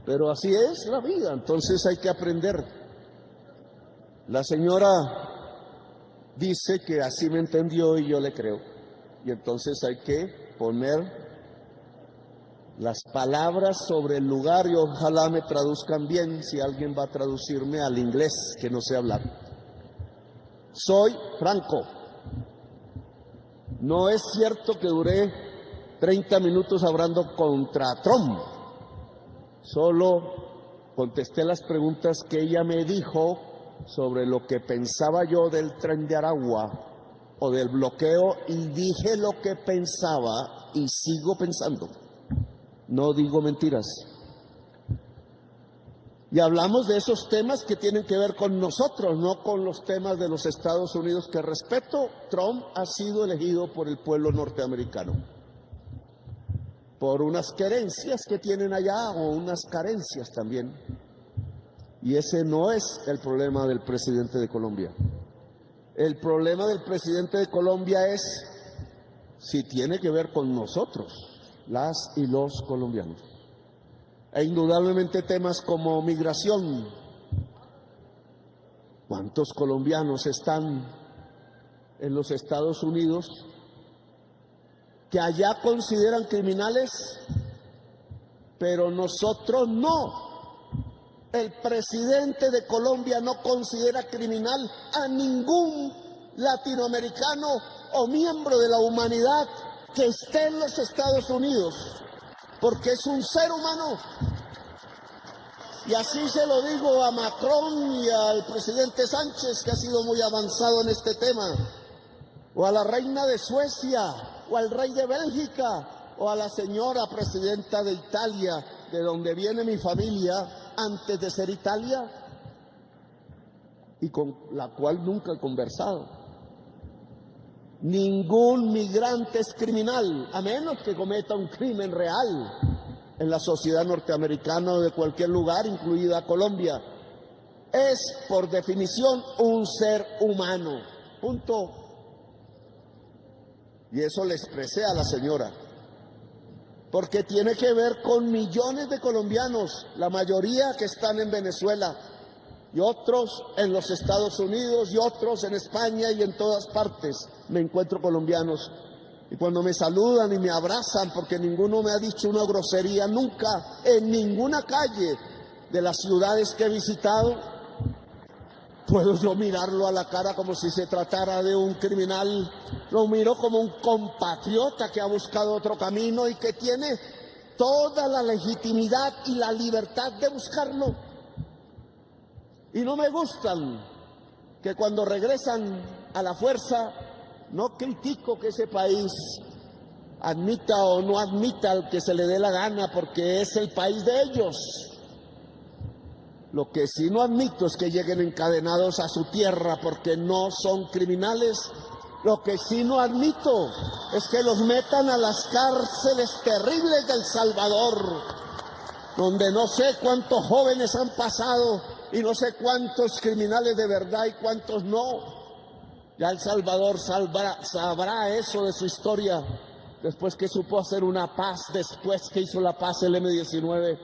Pero así es la vida, entonces hay que aprender. La señora dice que así me entendió y yo le creo. Y entonces hay que poner las palabras sobre el lugar y ojalá me traduzcan bien si alguien va a traducirme al inglés, que no sé hablar. Soy franco. No es cierto que duré 30 minutos hablando contra Trump. Solo contesté las preguntas que ella me dijo sobre lo que pensaba yo del Tren de Aragua o del bloqueo y dije lo que pensaba y sigo pensando. No digo mentiras. Y hablamos de esos temas que tienen que ver con nosotros, no con los temas de los Estados Unidos, que respeto. Trump ha sido elegido por el pueblo norteamericano, por unas querencias que tienen allá o unas carencias también. Y ese no es el problema del presidente de Colombia. El problema del presidente de Colombia es si tiene que ver con nosotros, las y los colombianos. E indudablemente temas como migración. ¿Cuántos colombianos están en los Estados Unidos que allá consideran criminales, pero nosotros no? El presidente de Colombia no considera criminal a ningún latinoamericano o miembro de la humanidad que esté en los Estados Unidos, porque es un ser humano. Y así se lo digo a Macron y al presidente Sánchez, que ha sido muy avanzado en este tema, o a la reina de Suecia, o al rey de Bélgica, o a la señora presidenta de Italia, de donde viene mi familia, antes de ser Italia, y con la cual nunca he conversado. Ningún migrante es criminal, a menos que cometa un crimen real en la sociedad norteamericana o de cualquier lugar, incluida Colombia. Es, por definición, un ser humano. Punto. Y eso le expresé a la señora. Porque tiene que ver con millones de colombianos, la mayoría que están en Venezuela, y otros en los Estados Unidos, y otros en España y en todas partes. Me encuentro colombianos. Y cuando me saludan y me abrazan, porque ninguno me ha dicho una grosería nunca, en ninguna calle de las ciudades que he visitado, puedo yo mirarlo a la cara como si se tratara de un criminal. Lo miro como un compatriota que ha buscado otro camino y que tiene toda la legitimidad y la libertad de buscarlo. Y no me gustan que cuando regresan a la fuerza, no critico que ese país admita o no admita al que se le dé la gana, porque es el país de ellos. Lo que sí no admito es que lleguen encadenados a su tierra porque no son criminales. Lo que sí no admito es que los metan a las cárceles terribles del Salvador, donde no sé cuántos jóvenes han pasado y no sé cuántos criminales de verdad y cuántos no. Ya El Salvador sabrá eso de su historia, después que supo hacer una paz, después que hizo la paz el M-19.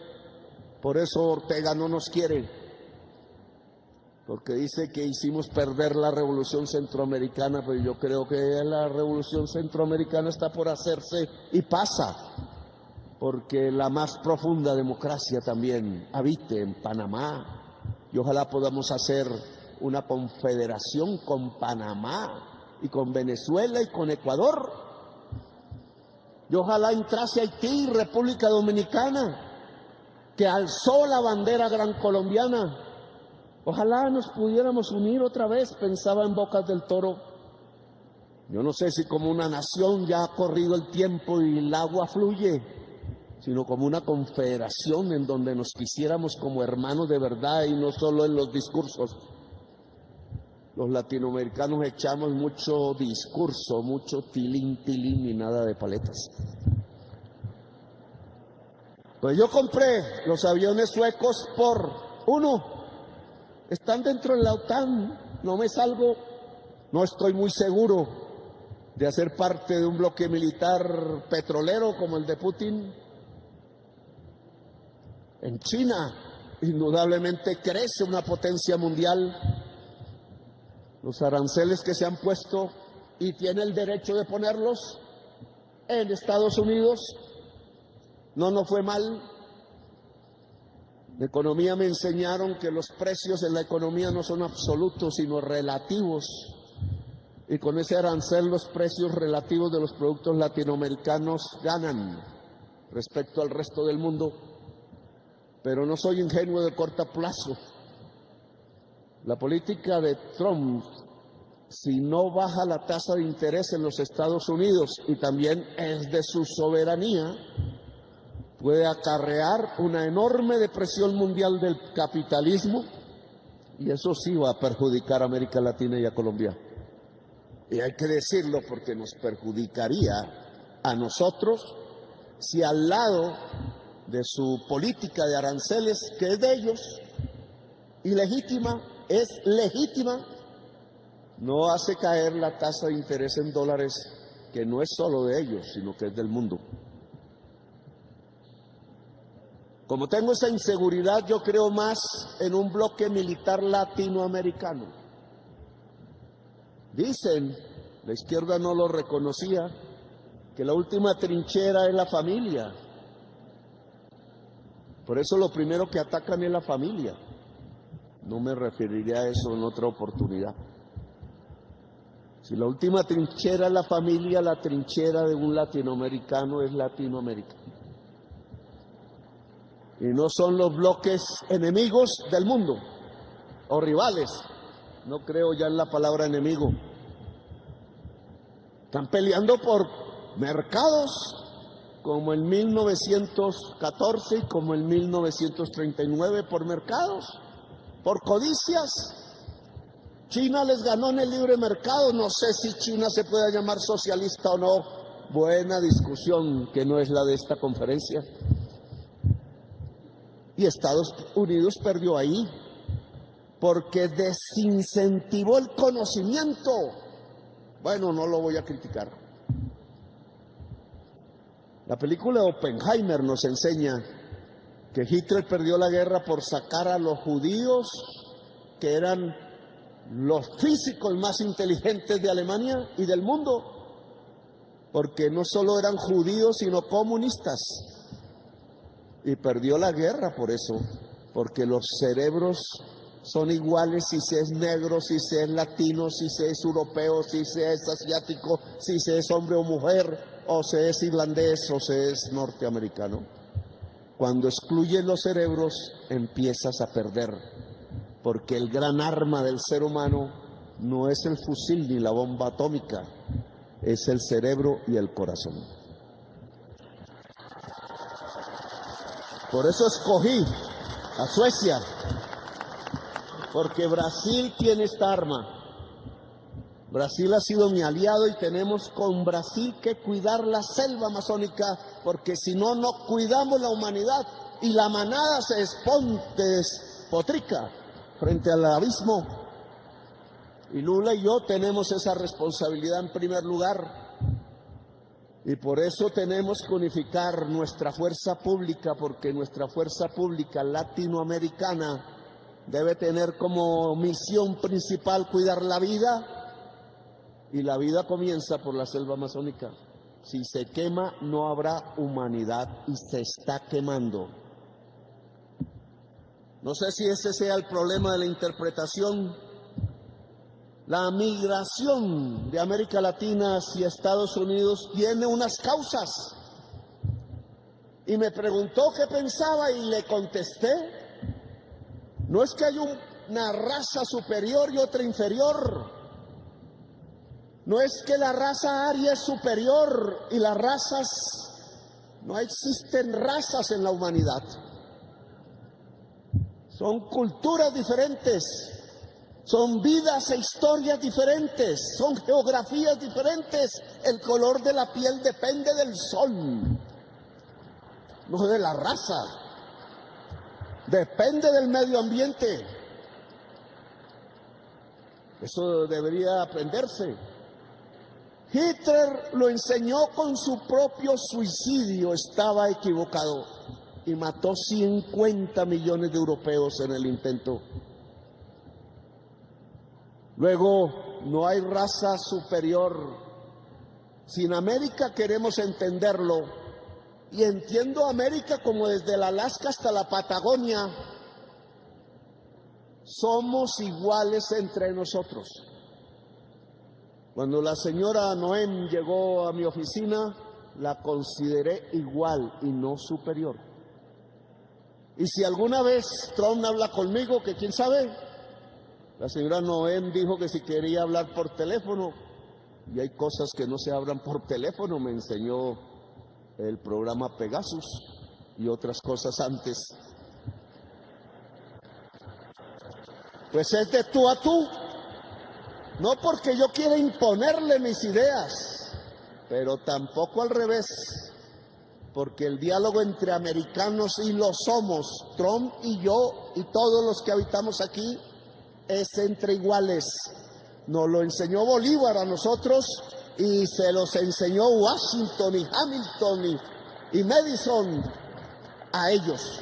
Por eso Ortega no nos quiere, porque dice que hicimos perder la revolución centroamericana, pero yo creo que la revolución centroamericana está por hacerse y pasa, porque la más profunda democracia también habite en Panamá, y ojalá podamos hacer una confederación con Panamá y con Venezuela y con Ecuador, y ojalá entrase Haití y República Dominicana, que alzó la bandera gran colombiana. Ojalá nos pudiéramos unir otra vez, pensaba en Bocas del Toro. Yo no sé si como una nación ya ha corrido el tiempo y el agua fluye, sino como una confederación en donde nos quisiéramos como hermanos de verdad y no solo en los discursos. Los latinoamericanos echamos mucho discurso, mucho tilín, tilín y nada de paletas. Pues yo compré los aviones suecos por uno. Están dentro de la OTAN, no me salgo, no estoy muy seguro de hacer parte de un bloque militar petrolero como el de Putin. En China, indudablemente crece una potencia mundial. Los aranceles que se han puesto y tiene el derecho de ponerlos en Estados Unidos, no fue mal. De economía me enseñaron que los precios en la economía no son absolutos, sino relativos. Y con ese arancel los precios relativos de los productos latinoamericanos ganan respecto al resto del mundo. Pero no soy ingenuo de corto plazo. La política de Trump, si no baja la tasa de interés en los Estados Unidos y también es de su soberanía, puede acarrear una enorme depresión mundial del capitalismo y eso sí va a perjudicar a América Latina y a Colombia. Y hay que decirlo porque nos perjudicaría a nosotros si al lado de su política de aranceles, que es de ellos, ilegítima, es legítima, no hace caer la tasa de interés en dólares, que no es solo de ellos, sino que es del mundo. Como tengo esa inseguridad, yo creo más en un bloque militar latinoamericano. Dicen, la izquierda no lo reconocía, que la última trinchera es la familia. Por eso lo primero que atacan es la familia. No me referiría a eso en otra oportunidad. Si la última trinchera es la familia, la trinchera de un latinoamericano es Latinoamérica. Y no son los bloques enemigos del mundo o rivales. No creo ya en la palabra enemigo. Están peleando por mercados como en 1914 y como en 1939 por mercados, por codicias. China les ganó en el libre mercado. No sé si China se pueda llamar socialista o no. Buena discusión que no es la de esta conferencia. Y Estados Unidos perdió ahí porque desincentivó el conocimiento. Bueno, no lo voy a criticar. La película de Oppenheimer nos enseña que Hitler perdió la guerra por sacar a los judíos, que eran los físicos más inteligentes de Alemania y del mundo, porque no solo eran judíos, sino comunistas. Y perdió la guerra por eso, porque los cerebros son iguales si se es negro, si se es latino, si se es europeo, si se es asiático, si se es hombre o mujer, o se es irlandés o se es norteamericano. Cuando excluyes los cerebros, empiezas a perder, porque el gran arma del ser humano no es el fusil ni la bomba atómica, es el cerebro y el corazón. Por eso escogí a Suecia, porque Brasil tiene esta arma. Brasil ha sido mi aliado y tenemos con Brasil que cuidar la selva amazónica, porque si no, no cuidamos la humanidad y la manada se despotrica frente al abismo. Y Lula y yo tenemos esa responsabilidad en primer lugar. Y por eso tenemos que unificar nuestra fuerza pública, porque nuestra fuerza pública latinoamericana debe tener como misión principal cuidar la vida, y la vida comienza por la selva amazónica. Si se quema, no habrá humanidad y se está quemando. No sé si ese sea el problema de la interpretación. La migración de América Latina hacia Estados Unidos tiene unas causas. Y me preguntó qué pensaba y le contesté. No es que haya una raza superior y otra inferior. No es que la raza aria es superior y las razas, no existen razas en la humanidad. Son culturas diferentes, son vidas e historias diferentes, son geografías diferentes. El color de la piel depende del sol, no de la raza. Depende del medio ambiente. Eso debería aprenderse. Hitler lo enseñó con su propio suicidio, estaba equivocado y mató 50 millones de europeos en el intento. Luego, no hay raza superior. Si en América queremos entenderlo, y entiendo América como desde el Alaska hasta la Patagonia, somos iguales entre nosotros. Cuando la señora Noem llegó a mi oficina, la consideré igual y no superior. Y si alguna vez Trump habla conmigo, que quién sabe, la señora Noem dijo que si quería hablar por teléfono, y hay cosas que no se hablan por teléfono, me enseñó el programa Pegasus y otras cosas antes. Pues es de tú a tú, no porque yo quiera imponerle mis ideas, pero tampoco al revés, porque el diálogo entre americanos, y lo somos, Trump y yo y todos los que habitamos aquí, es entre iguales. Nos lo enseñó Bolívar a nosotros y se los enseñó Washington y Hamilton y Madison a ellos,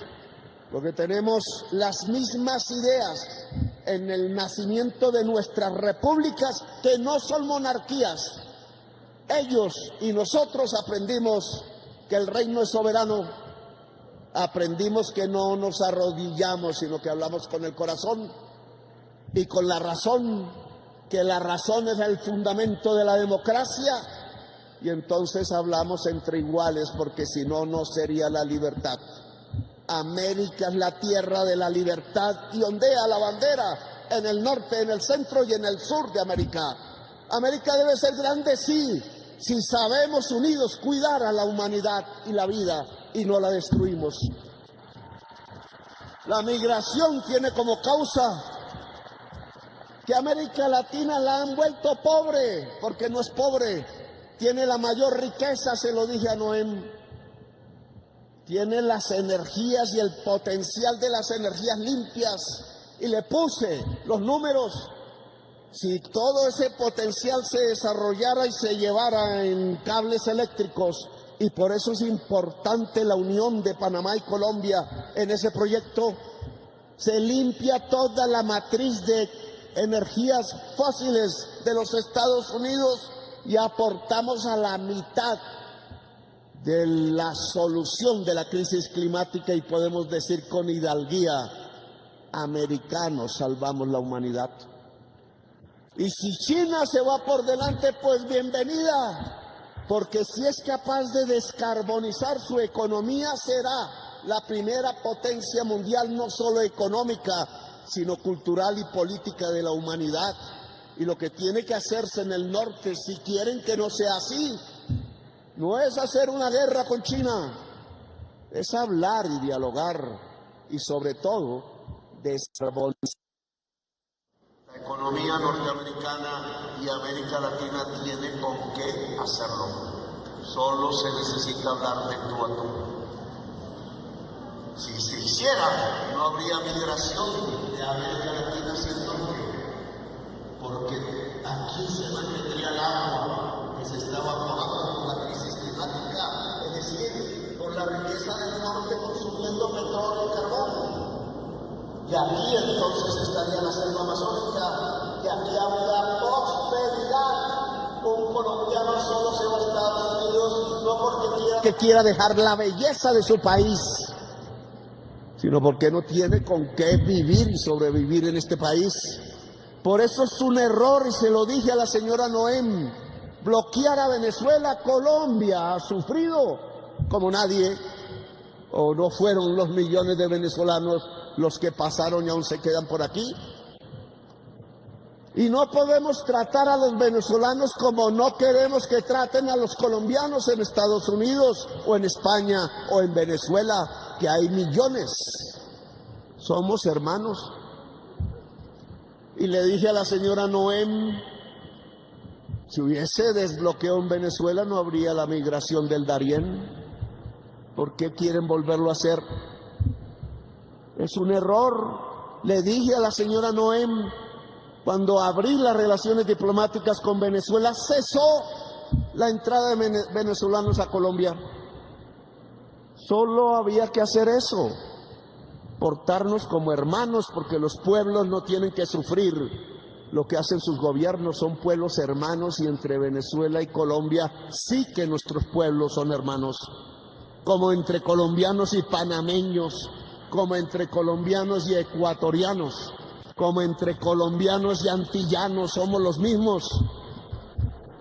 porque tenemos las mismas ideas en el nacimiento de nuestras repúblicas, que no son monarquías. Ellos y nosotros aprendimos que el reino es soberano, aprendimos que no nos arrodillamos, sino que hablamos con el corazón y con la razón, que la razón es el fundamento de la democracia, y entonces hablamos entre iguales, porque si no, no sería la libertad. América es la tierra de la libertad y ondea la bandera en el norte, en el centro y en el sur de América. América debe ser grande, sí, si sabemos unidos cuidar a la humanidad y la vida y no la destruimos. La migración tiene como causa que América Latina la han vuelto pobre, porque no es pobre, tiene la mayor riqueza, se lo dije a Noem, tiene las energías y el potencial de las energías limpias, y le puse los números. Si todo ese potencial se desarrollara y se llevara en cables eléctricos, y por eso es importante la unión de Panamá y Colombia en ese proyecto, se limpia toda la matriz de energías fósiles de los Estados Unidos y aportamos a la mitad de la solución de la crisis climática, y podemos decir con hidalguía, americanos salvamos la humanidad. Y si China se va por delante, pues bienvenida, porque si es capaz de descarbonizar su economía, será la primera potencia mundial, no solo económica, sino cultural y política de la humanidad. Y lo que tiene que hacerse en el norte, si quieren que no sea así, no es hacer una guerra con China, es hablar y dialogar, y sobre todo descarbonizar. La economía norteamericana y América Latina tiene con qué hacerlo. Solo se necesita hablar de tú a tú. Si se hiciera, no habría migración de América Latina hacia el norte, porque aquí se mantendría el agua que se estaba evaporando por la crisis climática, es decir, por la riqueza del norte consumiendo petróleo y carbón. Y aquí entonces estaría la selva amazónica, y aquí habría prosperidad. Un colombiano solo se va a Estados Unidos, no porque quiera dejar la belleza de su país, sino porque no tiene con qué vivir y sobrevivir en este país. Por eso es un error, y se lo dije a la señora Noem, bloquear a Venezuela. Colombia ha sufrido como nadie, o no fueron los millones de venezolanos los que pasaron y aún se quedan por aquí. Y no podemos tratar a los venezolanos como no queremos que traten a los colombianos en Estados Unidos o en España o en Venezuela, que hay millones. Somos hermanos. Y le dije a la señora Noem, si hubiese desbloqueo en Venezuela no habría la migración del Darién. ¿Por qué quieren volverlo a hacer? Es un error. Le dije a la señora Noem, cuando abrí las relaciones diplomáticas con Venezuela, cesó la entrada de venezolanos a Colombia. Solo había que hacer eso, portarnos como hermanos, porque los pueblos no tienen que sufrir lo que hacen sus gobiernos, son pueblos hermanos, y entre Venezuela y Colombia sí que nuestros pueblos son hermanos, como entre colombianos y panameños, como entre colombianos y ecuatorianos, como entre colombianos y antillanos, somos los mismos.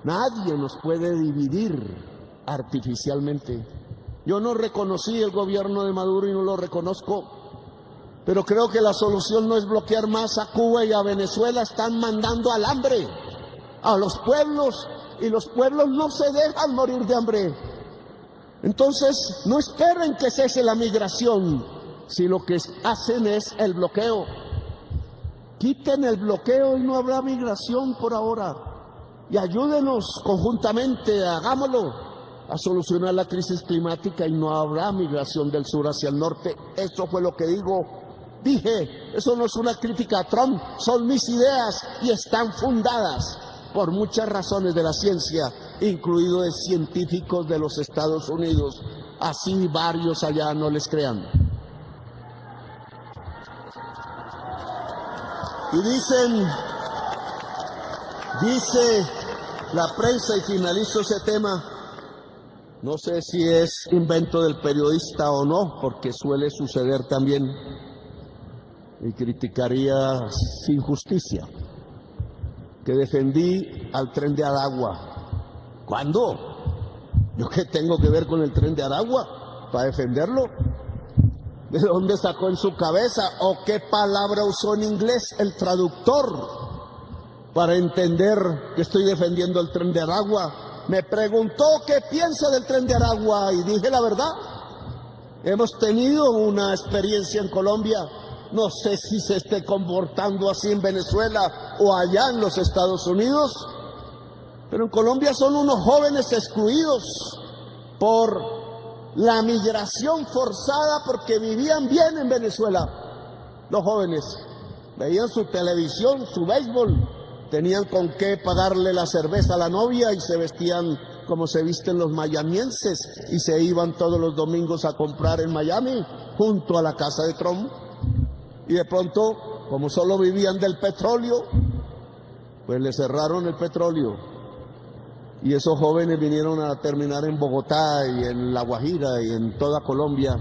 Nadie nos puede dividir artificialmente. Yo no reconocí el gobierno de Maduro y no lo reconozco, pero creo que la solución no es bloquear más a Cuba y a Venezuela. Están mandando al hambre a los pueblos, y los pueblos no se dejan morir de hambre. Entonces, no esperen que cese la migración, si lo que hacen es el bloqueo. Quiten el bloqueo y no habrá migración por ahora. Y ayúdenos conjuntamente, hagámoslo, a solucionar la crisis climática, y no habrá migración del sur hacia el norte. Eso fue lo que dije. Eso no es una crítica a Trump, son mis ideas y están fundadas por muchas razones de la ciencia, incluido de científicos de los Estados Unidos, así varios allá no les crean. Y dice la prensa, y finalizo ese tema, no sé si es invento del periodista o no, porque suele suceder también, y criticaría sin justicia, que defendí al Tren de Aragua. ¿Cuándo? ¿Yo qué tengo que ver con el Tren de Aragua para defenderlo? ¿De dónde sacó en su cabeza o qué palabra usó en inglés el traductor para entender que estoy defendiendo el Tren de Aragua? Me preguntó qué piensa del Tren de Aragua y dije la verdad. Hemos tenido una experiencia en Colombia. No sé si se esté comportando así en Venezuela o allá en los Estados Unidos, pero en Colombia son unos jóvenes excluidos por la migración forzada, porque vivían bien en Venezuela. Los jóvenes veían su televisión, su béisbol, tenían con qué pagarle la cerveza a la novia y se vestían como se visten los mayamienses y se iban todos los domingos a comprar en Miami junto a la casa de Trump. Y de pronto, como solo vivían del petróleo, pues le cerraron el petróleo. Y esos jóvenes vinieron a terminar en Bogotá y en La Guajira y en toda Colombia.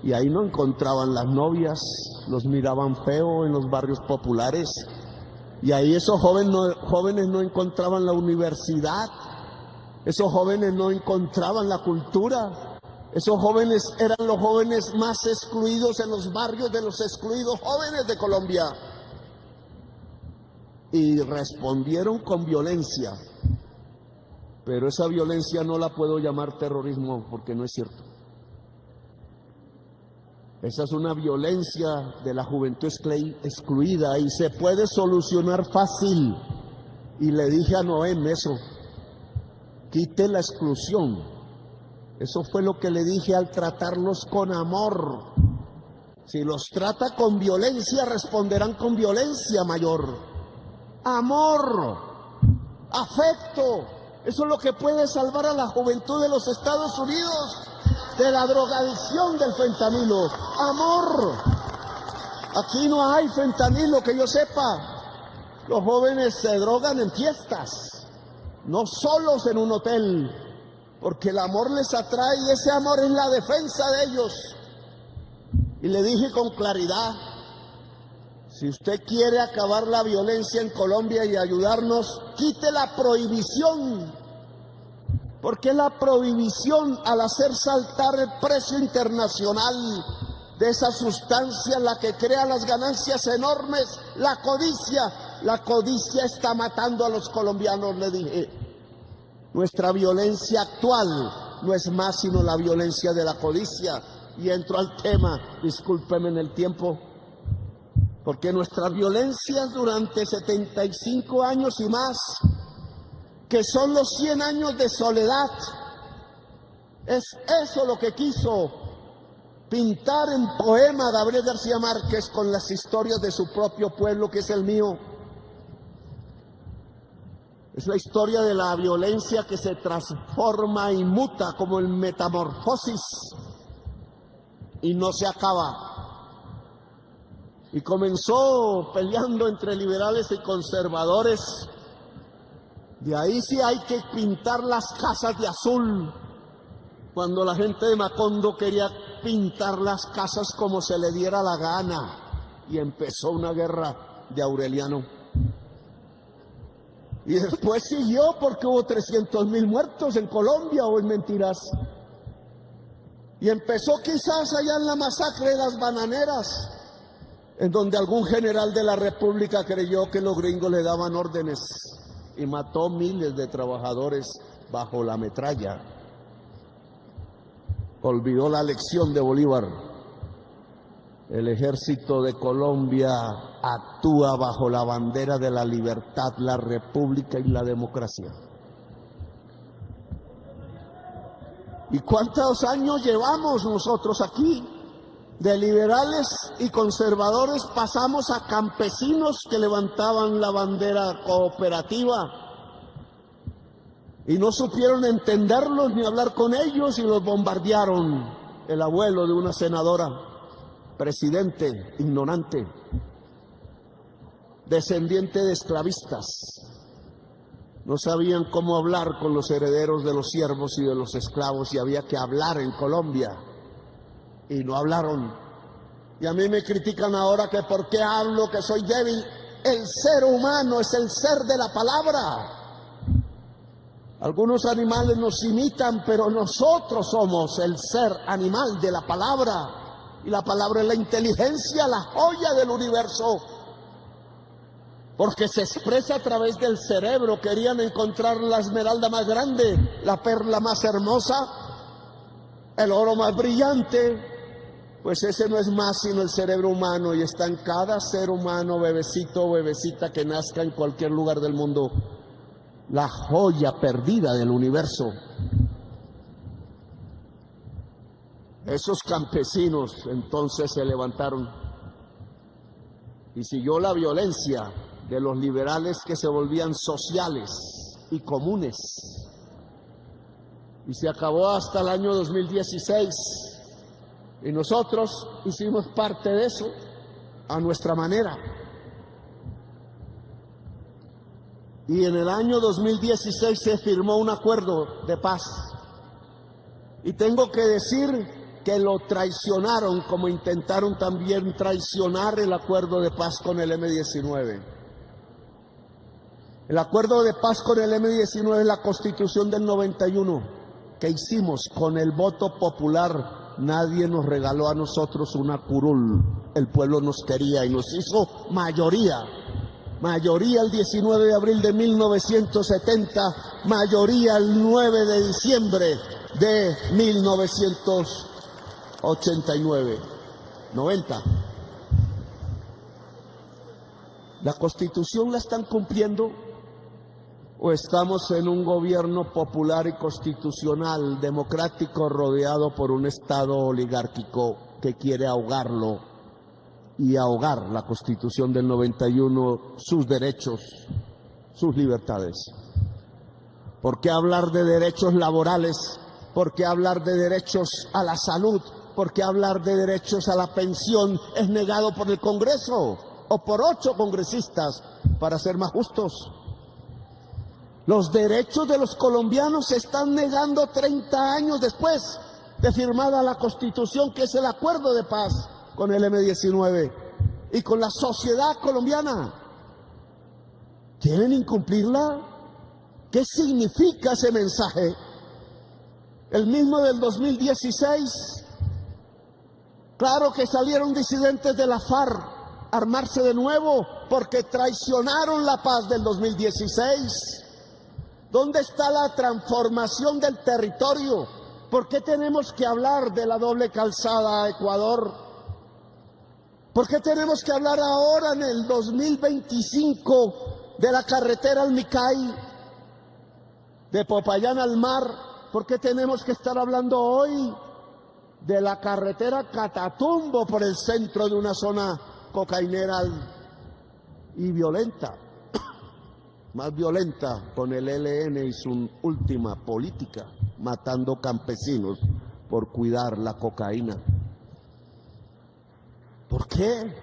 Y ahí no encontraban las novias, los miraban feo en los barrios populares. Y ahí esos jóvenes no encontraban la universidad, esos jóvenes no encontraban la cultura. Esos jóvenes eran los jóvenes más excluidos en los barrios de los excluidos jóvenes de Colombia. Y respondieron con violencia. Pero esa violencia no la puedo llamar terrorismo, porque no es cierto. Esa es una violencia de la juventud excluida y se puede solucionar fácil. Y le dije a Noem eso, quite la exclusión. Eso fue lo que le dije al tratarlos con amor. Si los trata con violencia, responderán con violencia mayor. Amor, afecto, eso es lo que puede salvar a la juventud de los Estados Unidos de la drogadicción del fentanilo. Amor. Aquí no hay fentanilo que yo sepa. Los jóvenes se drogan en fiestas, no solos en un hotel, porque el amor les atrae y ese amor es la defensa de ellos. Y le dije con claridad, si usted quiere acabar la violencia en Colombia y ayudarnos, quite la prohibición, porque la prohibición, al hacer saltar el precio internacional de esa sustancia, la que crea las ganancias enormes, la codicia está matando a los colombianos, le dije. Nuestra violencia actual no es más sino la violencia de la codicia. Y entro al tema, discúlpeme en el tiempo, porque nuestras violencias durante 75 años y más, que son los 100 años de soledad, es eso lo que quiso pintar en poema Gabriel García Márquez con las historias de su propio pueblo, que es el mío. Es la historia de la violencia que se transforma y muta como en metamorfosis y no se acaba. y comenzó peleando entre liberales y conservadores. De ahí sí hay que pintar las casas de azul, cuando la gente de Macondo quería pintar las casas como se le diera la gana, y empezó una guerra de Aureliano. Y después siguió porque hubo 300.000 muertos en Colombia, o en mentiras. Y empezó quizás allá en la masacre de las bananeras, en donde algún general de la República creyó que los gringos le daban órdenes y mató miles de trabajadores bajo la metralla. Olvidó la lección de Bolívar. El ejército de Colombia actúa bajo la bandera de la libertad, la república y la democracia. ¿Y cuántos años llevamos nosotros aquí? De liberales y conservadores pasamos a campesinos que levantaban la bandera cooperativa y no supieron entenderlos ni hablar con ellos y los bombardearon. El abuelo de una senadora, presidente ignorante, descendiente de esclavistas. No sabían cómo hablar con los herederos de los siervos y de los esclavos, y había que hablar en Colombia. Y no hablaron. Y a mí me critican ahora que por qué hablo, que soy débil. El ser humano es el ser de la palabra. Algunos animales nos imitan, pero nosotros somos el ser animal de la palabra. Y la palabra es la inteligencia, la joya del universo. Porque se expresa a través del cerebro. Querían encontrar la esmeralda más grande, la perla más hermosa, el oro más brillante. Pues ese no es más sino el cerebro humano, y está en cada ser humano, bebecito o bebecita que nazca en cualquier lugar del mundo, la joya perdida del universo. Esos campesinos entonces se levantaron y siguió la violencia de los liberales, que se volvían sociales y comunes, y se acabó hasta el año 2016. Y nosotros hicimos parte de eso a nuestra manera. Y en el año 2016 se firmó un acuerdo de paz. Y tengo que decir que lo traicionaron, como intentaron también traicionar el acuerdo de paz con el M-19. El acuerdo de paz con el M-19 es la Constitución del 91, que hicimos con el voto popular. Nadie nos regaló a nosotros una curul. El pueblo nos quería y nos hizo mayoría. Mayoría el 19 de abril de 1970, mayoría el 9 de diciembre de 1989. 90. ¿La Constitución la están cumpliendo? ¿O estamos en un gobierno popular y constitucional, democrático, rodeado por un Estado oligárquico que quiere ahogarlo y ahogar la Constitución del 91, sus derechos, sus libertades? ¿Por qué hablar de derechos laborales? ¿Por qué hablar de derechos a la salud? ¿Por qué hablar de derechos a la pensión es negado por el Congreso o por 8 congresistas, para ser más justos? Los derechos de los colombianos se están negando 30 años después de firmada la Constitución, que es el acuerdo de paz con el M-19 y con la sociedad colombiana. ¿Quieren incumplirla? ¿Qué significa ese mensaje? El mismo del 2016. Claro que salieron disidentes de la FARC a armarse de nuevo porque traicionaron la paz del 2016. ¿Dónde está la transformación del territorio? ¿Por qué tenemos que hablar de la doble calzada a Ecuador? ¿Por qué tenemos que hablar ahora en el 2025 de la carretera al Micay, de Popayán al mar? ¿Por qué tenemos que estar hablando hoy de la carretera Catatumbo por el centro de una zona cocainera y violenta? Más violenta, con el ELN y su última política, matando campesinos por cuidar la cocaína. ¿Por qué?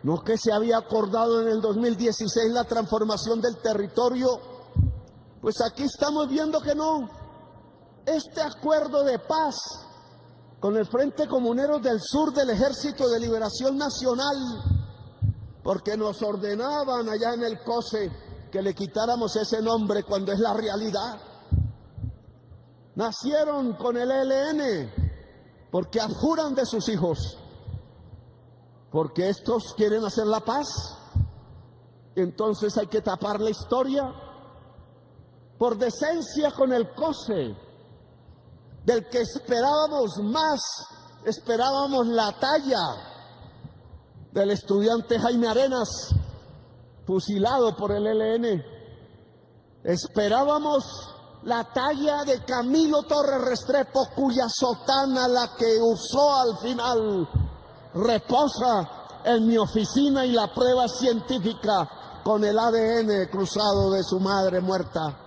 No que se había acordado en el 2016 la transformación del territorio, pues aquí estamos viendo que no. Este acuerdo de paz con el Frente Comuneros del Sur del Ejército de Liberación Nacional, porque nos ordenaban allá en el COSE que le quitáramos ese nombre cuando es la realidad. Nacieron con el ELN porque abjuran de sus hijos, porque estos quieren hacer la paz. Entonces hay que tapar la historia por decencia con el COSE, del que esperábamos más, esperábamos la talla del estudiante Jaime Arenas, fusilado por el ELN. Esperábamos la talla de Camilo Torres Restrepo, cuya sotana, la que usó al final, reposa en mi oficina, y la prueba científica con el ADN cruzado de su madre muerta.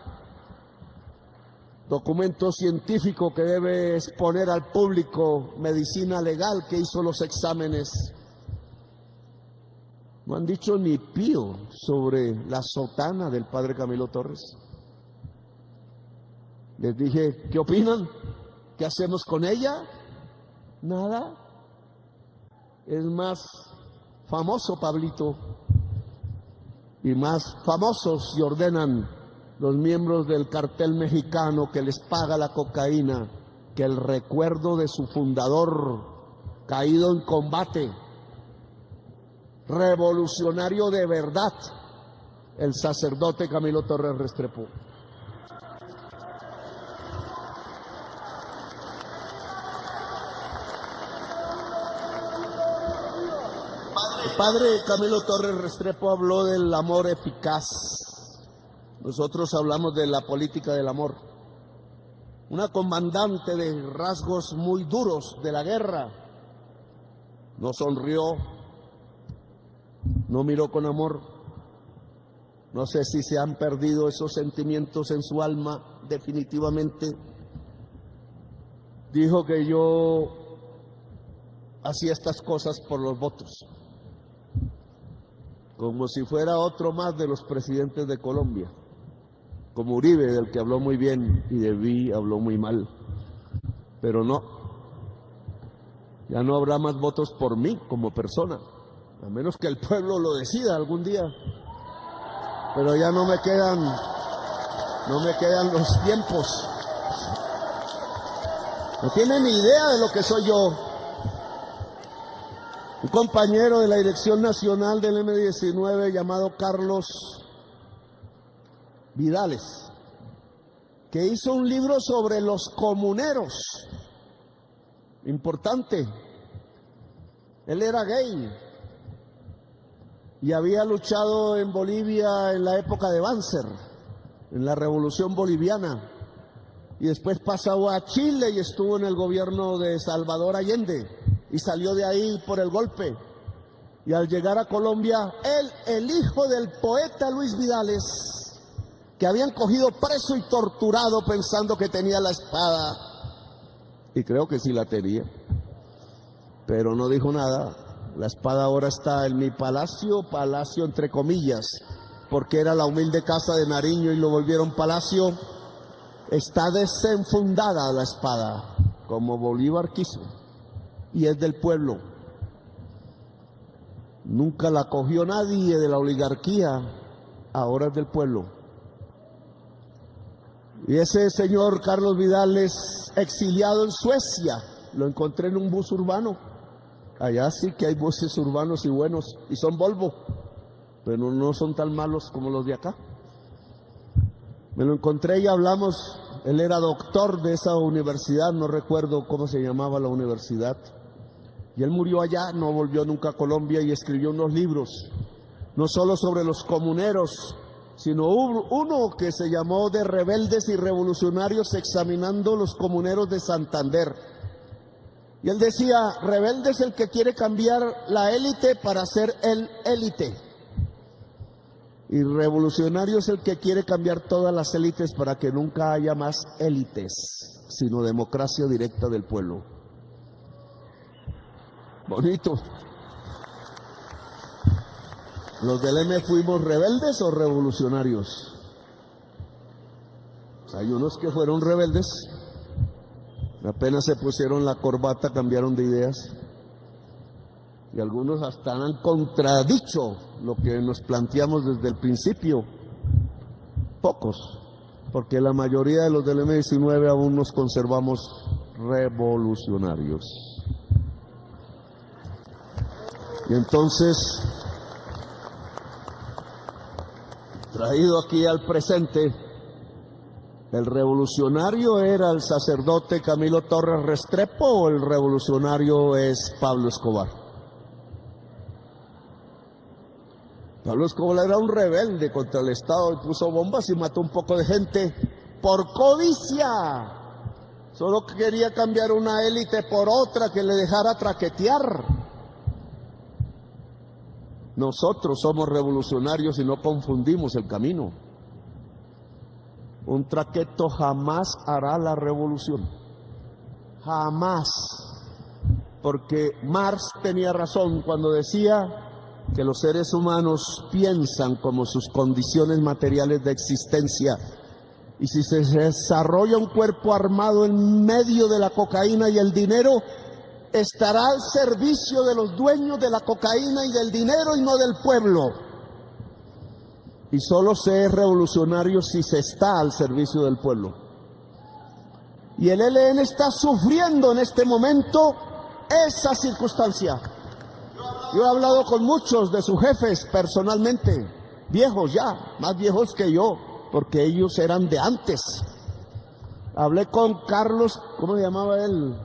Documento científico que debe exponer al público Medicina Legal, que hizo los exámenes. No han dicho ni pío sobre la sotana del padre Camilo Torres. Les dije, ¿qué opinan? ¿Qué hacemos con ella? Nada. Es más famoso Pablito, y más famosos se ordenan los miembros del cartel mexicano que les paga la cocaína que el recuerdo de su fundador caído en combate, revolucionario de verdad, el sacerdote Camilo Torres Restrepo. El padre Camilo Torres Restrepo habló del amor eficaz. Nosotros hablamos de la política del amor. Una comandante de rasgos muy duros de la guerra no sonrió, no miró con amor. No sé si se han perdido esos sentimientos en su alma definitivamente. Dijo que yo hacía estas cosas por los votos, como si fuera otro más de los presidentes de Colombia, como Uribe, del que habló muy bien, y de mí habló muy mal. Pero no, ya no habrá más votos por mí como persona, a menos que el pueblo lo decida algún día. Pero ya no me quedan los tiempos. No tienen ni idea de lo que soy yo. Un compañero de la Dirección Nacional del M-19 llamado Carlos Vidales, que hizo un libro sobre los comuneros, importante. Él era gay y había luchado en Bolivia en la época de Banzer, en la Revolución Boliviana, y después pasó a Chile y estuvo en el gobierno de Salvador Allende, y salió de ahí por el golpe. Y al llegar a Colombia, él, el hijo del poeta Luis Vidales, que habían cogido preso y torturado pensando que tenía la espada, y creo que sí la tenía, pero no dijo nada. La espada ahora está en mi palacio, palacio entre comillas, porque era la humilde casa de Nariño y lo volvieron palacio. Está desenfundada la espada, como Bolívar quiso, y es del pueblo. Nunca la cogió nadie de la oligarquía, ahora es del pueblo. Y ese señor Carlos Vidales, exiliado en Suecia, lo encontré en un bus urbano. Allá sí que hay buses urbanos y buenos, y son Volvo, pero no son tan malos como los de acá. Me lo encontré y hablamos. Él era doctor de esa universidad, no recuerdo cómo se llamaba la universidad, y él murió allá, no volvió nunca a Colombia, y escribió unos libros, no solo sobre los comuneros, sino uno que se llamó De rebeldes y revolucionarios, examinando los comuneros de Santander. Y él decía, rebelde es el que quiere cambiar la élite para ser el élite, y revolucionario es el que quiere cambiar todas las élites para que nunca haya más élites, sino democracia directa del pueblo. Bonito. ¿Los del M fuimos rebeldes o revolucionarios? Hay unos que fueron rebeldes, apenas se pusieron la corbata cambiaron de ideas, y algunos hasta han contradicho lo que nos planteamos desde el principio. Pocos, porque la mayoría de los del M19 aún nos conservamos revolucionarios. Y entonces, traído aquí al presente, ¿el revolucionario era el sacerdote Camilo Torres Restrepo o el revolucionario es Pablo Escobar? Pablo Escobar era un rebelde contra el Estado y puso bombas y mató un poco de gente por codicia. Solo quería cambiar una élite por otra que le dejara traquetear. Nosotros somos revolucionarios y no confundimos el camino. Un traqueto jamás hará la revolución. Jamás. Porque Marx tenía razón cuando decía que los seres humanos piensan como sus condiciones materiales de existencia, y si se desarrolla un cuerpo armado en medio de la cocaína y el dinero, estará al servicio de los dueños de la cocaína y del dinero y no del pueblo. Y solo se es revolucionario si se está al servicio del pueblo. Y el ELN está sufriendo en este momento esa circunstancia. Yo he hablado con muchos de sus jefes personalmente, viejos ya, más viejos que yo, porque ellos eran de antes. Hablé con Carlos, ¿cómo se llamaba él?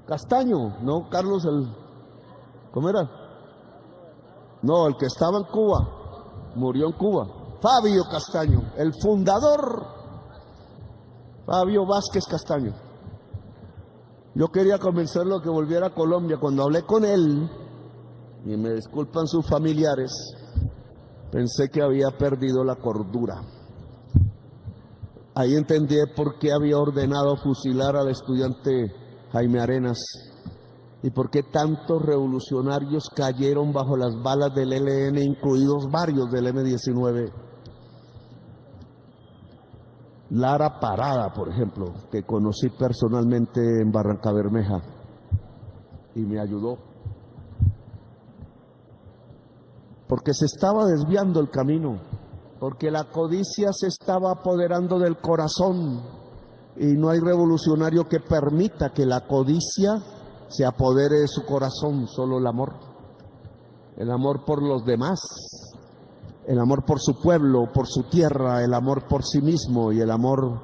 Castaño, no Carlos el... ¿Cómo era? No, el que estaba en Cuba, murió en Cuba. Fabio Castaño, el fundador, Fabio Vázquez Castaño. Yo quería convencerlo que volviera a Colombia. Cuando hablé con él, y me disculpan sus familiares, pensé que había perdido la cordura. Ahí entendí por qué había ordenado fusilar al estudiante Jaime Arenas y por qué tantos revolucionarios cayeron bajo las balas del ELN, incluidos varios del M-19. Lara Parada, por ejemplo, que conocí personalmente en Barrancabermeja y me ayudó, porque se estaba desviando el camino, porque la codicia se estaba apoderando del corazón, y no hay revolucionario que permita que la codicia se apodere de su corazón, solo el amor por los demás, el amor por su pueblo, por su tierra, el amor por sí mismo y el amor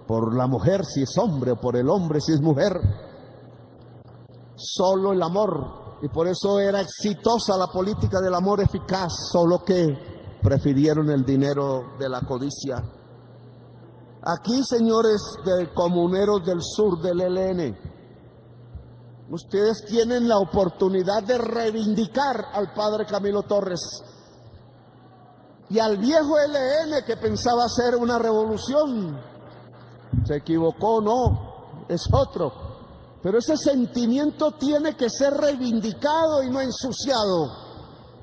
por la mujer si es hombre, o por el hombre si es mujer, solo el amor. Y por eso era exitosa la política del amor eficaz, solo que prefirieron el dinero de la codicia. Aquí, señores de comuneros del sur del ELN, ustedes tienen la oportunidad de reivindicar al padre Camilo Torres y al viejo ELN que pensaba hacer una revolución. Se equivocó, no, es otro. Pero ese sentimiento tiene que ser reivindicado y no ensuciado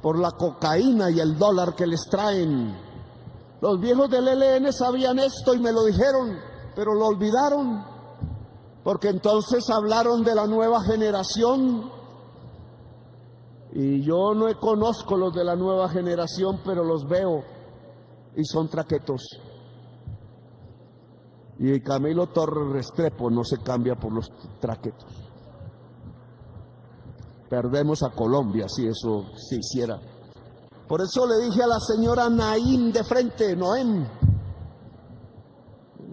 por la cocaína y el dólar que les traen. Los viejos del ELN sabían esto y me lo dijeron, pero lo olvidaron, porque entonces hablaron de la nueva generación. Y yo no conozco los de la nueva generación, pero los veo y son traquetos. Y Camilo Torres Restrepo no se cambia por los traquetos. Perdemos a Colombia si eso se hiciera. Por eso le dije a la señora Naim de frente, Noem,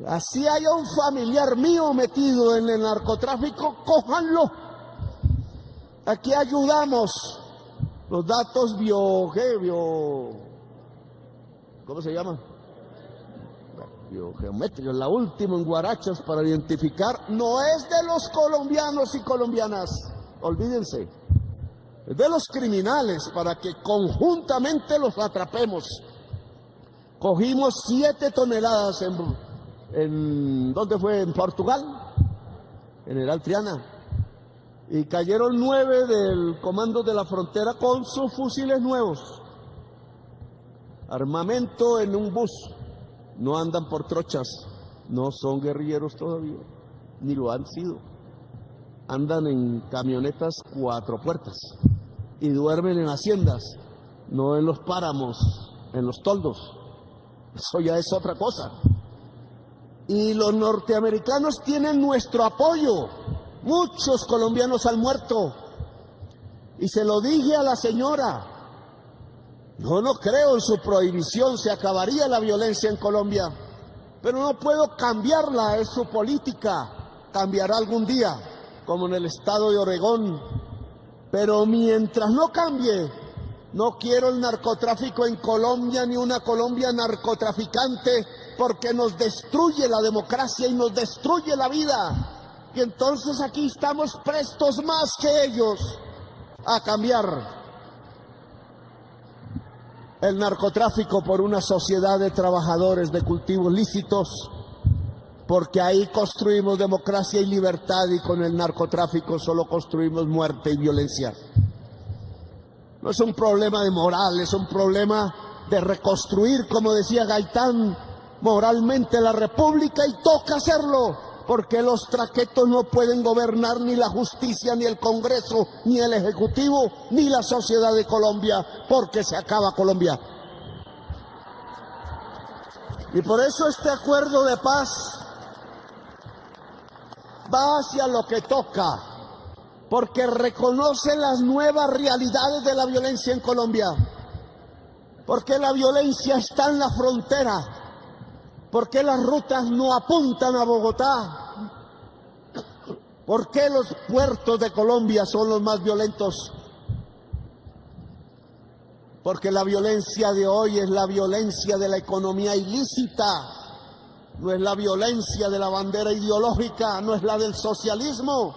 así haya un familiar mío metido en el narcotráfico, cójanlo. Aquí ayudamos. Los datos ¿cómo se llama? Biogeométricos, la última en Guarachas para identificar, no es de los colombianos y colombianas, olvídense, es de los criminales para que conjuntamente los atrapemos. Cogimos 7 toneladas ¿dónde fue? En Portugal, General Triana, y cayeron 9 del comando de la frontera con sus fusiles nuevos. armamento en un bus, no andan por trochas, no son guerrilleros todavía, ni lo han sido. Andan en camionetas 4 puertas y duermen en haciendas, no en los páramos, en los toldos. Eso ya es otra cosa. Y los norteamericanos tienen nuestro apoyo. Muchos colombianos han muerto. Y se lo dije a la señora. Yo no creo en su prohibición, se acabaría la violencia en Colombia. Pero no puedo cambiarla, es su política. Cambiará algún día, como en el estado de Oregón. Pero mientras no cambie, no quiero el narcotráfico en Colombia, ni una Colombia narcotraficante, porque nos destruye la democracia y nos destruye la vida. Y entonces aquí estamos prestos más que ellos a cambiar el narcotráfico por una sociedad de trabajadores de cultivos lícitos, porque ahí construimos democracia y libertad, y con el narcotráfico solo construimos muerte y violencia. No es un problema de moral, es un problema de reconstruir, como decía Gaitán, moralmente la República, y toca hacerlo, porque los traquetos no pueden gobernar ni la justicia, ni el Congreso, ni el Ejecutivo, ni la sociedad de Colombia, porque se acaba Colombia. Y por eso este acuerdo de paz va hacia lo que toca, porque reconoce las nuevas realidades de la violencia en Colombia, porque la violencia está en la frontera, porque las rutas no apuntan a Bogotá, porque los puertos de Colombia son los más violentos, porque la violencia de hoy es la violencia de la economía ilícita, no es la violencia de la bandera ideológica, no es la del socialismo,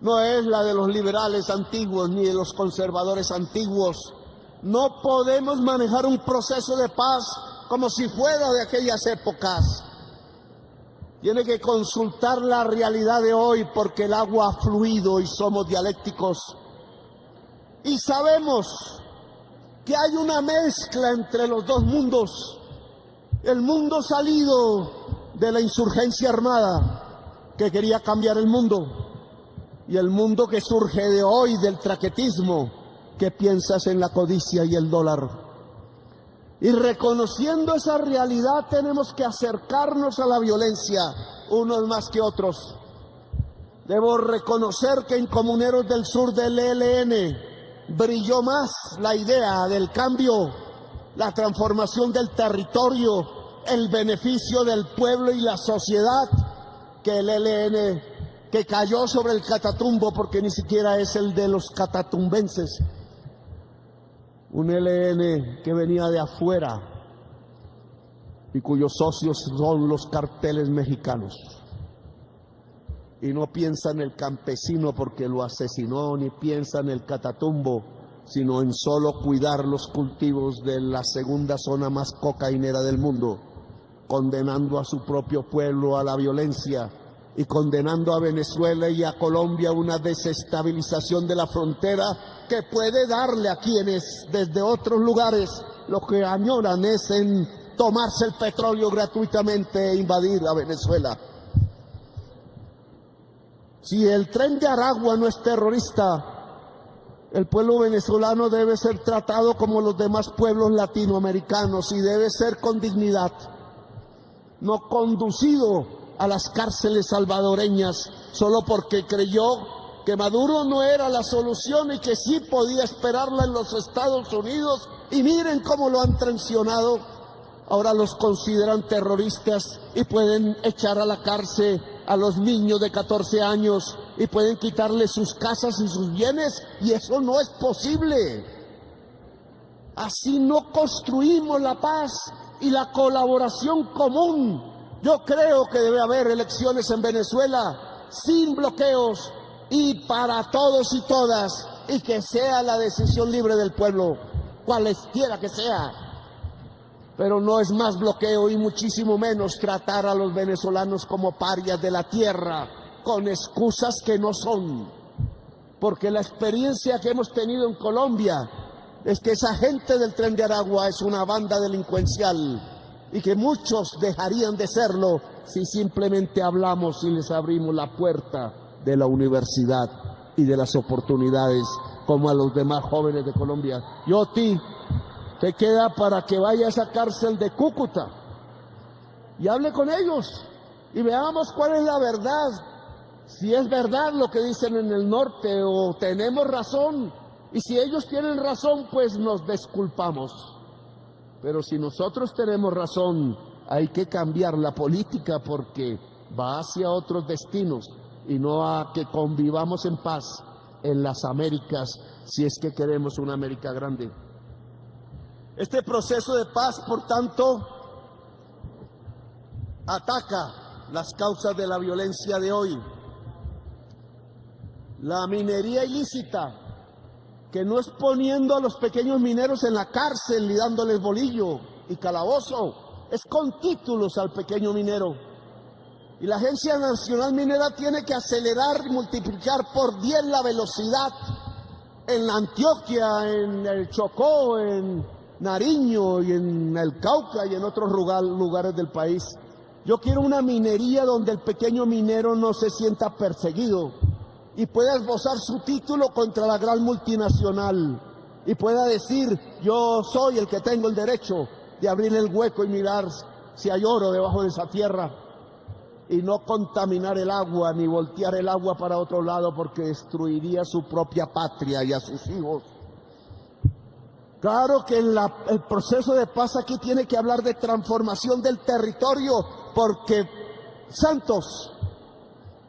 no es la de los liberales antiguos ni de los conservadores antiguos. No podemos manejar un proceso de paz como si fuera de aquellas épocas. Tiene que consultar la realidad de hoy, porque el agua ha fluido y somos dialécticos. Y sabemos que hay una mezcla entre los dos mundos. El mundo salido de la insurgencia armada, que quería cambiar el mundo, y el mundo que surge de hoy del traquetismo, que piensas en la codicia y el dólar. Y reconociendo esa realidad tenemos que acercarnos a la violencia, unos más que otros. Debo reconocer que en Comuneros del Sur del ELN brilló más la idea del cambio, la transformación del territorio, el beneficio del pueblo y la sociedad, que el ELN que cayó sobre el Catatumbo, porque ni siquiera es el de los catatumbenses. Un ELN que venía de afuera y cuyos socios son los carteles mexicanos. Y no piensa en el campesino porque lo asesinó, ni piensa en el Catatumbo, sino en solo cuidar los cultivos de la segunda zona más cocainera del mundo, condenando a su propio pueblo a la violencia y condenando a Venezuela y a Colombia a una desestabilización de la frontera que puede darle a quienes desde otros lugares lo que añoran es en tomarse el petróleo gratuitamente e invadir a Venezuela. Si el Tren de Aragua no es terrorista, el pueblo venezolano debe ser tratado como los demás pueblos latinoamericanos y debe ser con dignidad, no conducido a las cárceles salvadoreñas solo porque creyó que Maduro no era la solución y que sí podía esperarla en los Estados Unidos. Y miren cómo lo han traicionado. Ahora los consideran terroristas y pueden echar a la cárcel a los niños de 14 años y pueden quitarles sus casas y sus bienes, y eso no es posible. Así no construimos la paz y la colaboración común. Yo creo que debe haber elecciones en Venezuela sin bloqueos y para todos y todas, y que sea la decisión libre del pueblo, cualesquiera que sea. Pero no es más bloqueo y muchísimo menos tratar a los venezolanos como parias de la tierra con excusas que no son. Porque la experiencia que hemos tenido en Colombia es que esa gente del Tren de Aragua es una banda delincuencial y que muchos dejarían de serlo si simplemente hablamos y les abrimos la puerta de la universidad y de las oportunidades como a los demás jóvenes de Colombia. Yoti, te queda para que vaya a esa cárcel de Cúcuta y hable con ellos y veamos cuál es la verdad, si es verdad lo que dicen en el norte o tenemos razón, y si ellos tienen razón, pues nos disculpamos. Pero si nosotros tenemos razón, hay que cambiar la política porque va hacia otros destinos y no a que convivamos en paz en las Américas, si es que queremos una América grande. Este proceso de paz, por tanto, ataca las causas de la violencia de hoy. La minería ilícita, que no es poniendo a los pequeños mineros en la cárcel y dándoles bolillo y calabozo, es con títulos al pequeño minero. Y la Agencia Nacional Minera tiene que acelerar y multiplicar por 10 la velocidad en la Antioquia, en el Chocó, en Nariño y en el Cauca y en otros lugares del país. Yo quiero una minería donde el pequeño minero no se sienta perseguido y pueda esbozar su título contra la gran multinacional y pueda decir: yo soy el que tengo el derecho de abrir el hueco y mirar si hay oro debajo de esa tierra, y no contaminar el agua ni voltear el agua para otro lado porque destruiría su propia patria y a sus hijos. Claro que el proceso de paz aquí tiene que hablar de transformación del territorio, porque Santos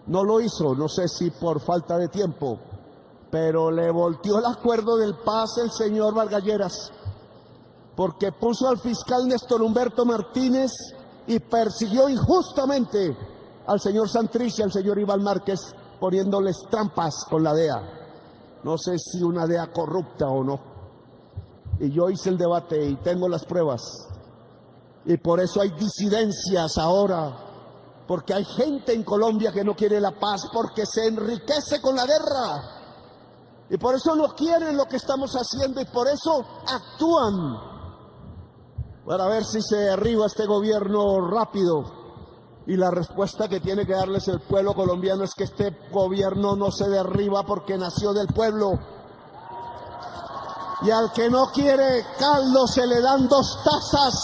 no lo hizo, no sé si por falta de tiempo, pero le volteó el acuerdo del paz el señor Vargas Lleras, porque puso al fiscal Néstor Humberto Martínez y persiguió injustamente al señor Santrich y al señor Iván Márquez, poniéndoles trampas con la DEA. No sé si una DEA corrupta o no. Y yo hice el debate y tengo las pruebas. Y por eso hay disidencias ahora, porque hay gente en Colombia que no quiere la paz porque se enriquece con la guerra. Y por eso no quieren lo que estamos haciendo y por eso actúan para ver si se derriba este gobierno rápido. Y la respuesta que tiene que darles el pueblo colombiano es que este gobierno no se derriba porque nació del pueblo. Y al que no quiere caldo se le dan 2 tazas.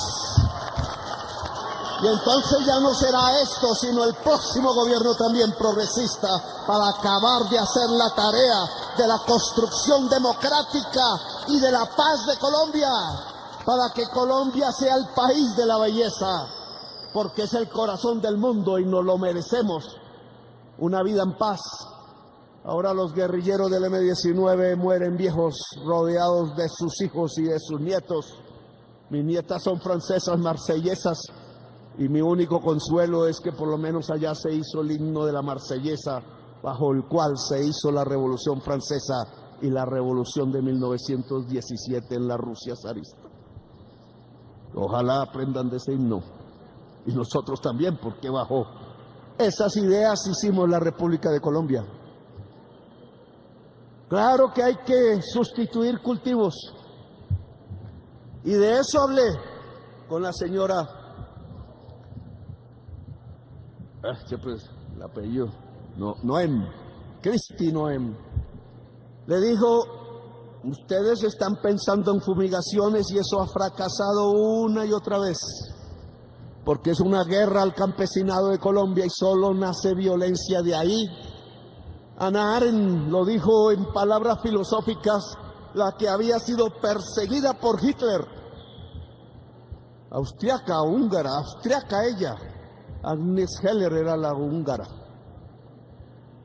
Y entonces ya no será esto, sino el próximo gobierno también progresista, para acabar de hacer la tarea de la construcción democrática y de la paz de Colombia, para que Colombia sea el país de la belleza, porque es el corazón del mundo y nos lo merecemos, una vida en paz. Ahora los guerrilleros del M-19 mueren viejos, rodeados de sus hijos y de sus nietos. Mis nietas son francesas, marsellesas, y mi único consuelo es que por lo menos allá se hizo el himno de la Marsellesa, bajo el cual se hizo la Revolución Francesa y la Revolución de 1917 en la Rusia zarista. Ojalá aprendan de ese himno, y nosotros también, porque bajo esas ideas hicimos la República de Colombia. Claro que hay que sustituir cultivos, y de eso hablé con la señora, siempre el apellido, Noem, Cristi Noem. Le dijo: ustedes están pensando en fumigaciones y eso ha fracasado una y otra vez, porque es una guerra al campesinado de Colombia y solo nace violencia de ahí. Hannah Arendt lo dijo en palabras filosóficas, la que había sido perseguida por Hitler, austriaca, húngara, austriaca ella, Agnes Heller era la húngara,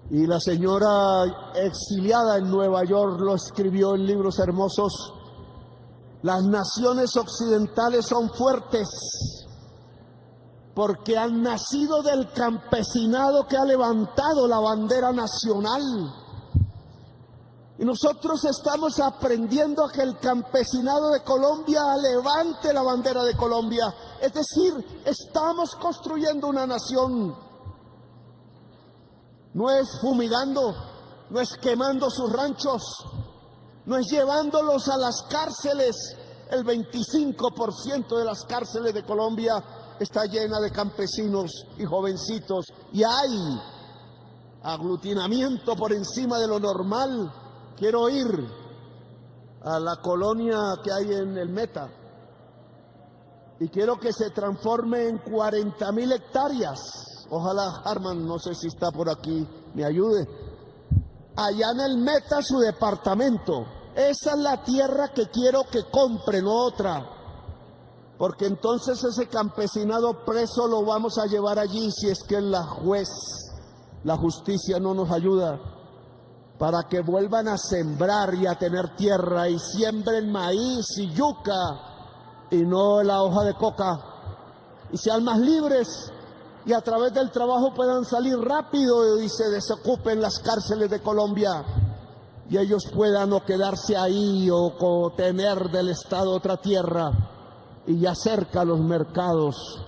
y la señora exiliada en Nueva York lo escribió en libros hermosos: las naciones occidentales son fuertes porque han nacido del campesinado que ha levantado la bandera nacional. Y nosotros estamos aprendiendo a que el campesinado de Colombia levante la bandera de Colombia. Es decir, estamos construyendo una nación. No es fumigando, no es quemando sus ranchos, no es llevándolos a las cárceles. El 25% de las cárceles de Colombia está llena de campesinos y jovencitos, y hay aglutinamiento por encima de lo normal. Quiero ir a la colonia que hay en el Meta y quiero que se transforme en 40.000 hectáreas. Ojalá Harman, no sé si está por aquí, me ayude. Allá en el Meta, su departamento. Esa es la tierra que quiero que compre, no otra. Porque entonces ese campesinado preso lo vamos a llevar allí si es que la justicia no nos ayuda, para que vuelvan a sembrar y a tener tierra y siembren maíz y yuca y no la hoja de coca, y sean más libres y a través del trabajo puedan salir rápido y se desocupen las cárceles de Colombia y ellos puedan o quedarse ahí o tener del Estado otra tierra y ya cerca a los mercados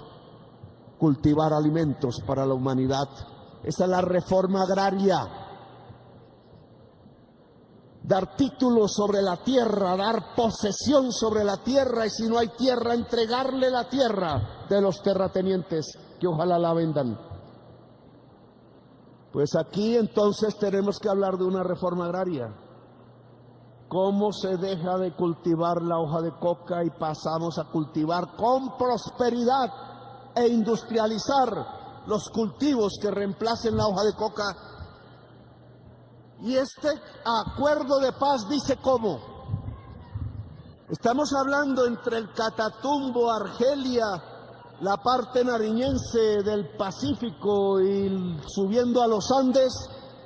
cultivar alimentos para la humanidad. Esa es la reforma agraria. Dar títulos sobre la tierra, dar posesión sobre la tierra, y si no hay tierra, entregarle la tierra de los terratenientes, que ojalá la vendan. Pues aquí entonces tenemos que hablar de una reforma agraria. ¿Cómo se deja de cultivar la hoja de coca y pasamos a cultivar con prosperidad e industrializar los cultivos que reemplacen la hoja de coca? Y este acuerdo de paz dice cómo. Estamos hablando entre el Catatumbo, Argelia, la parte nariñense del Pacífico y subiendo a los Andes,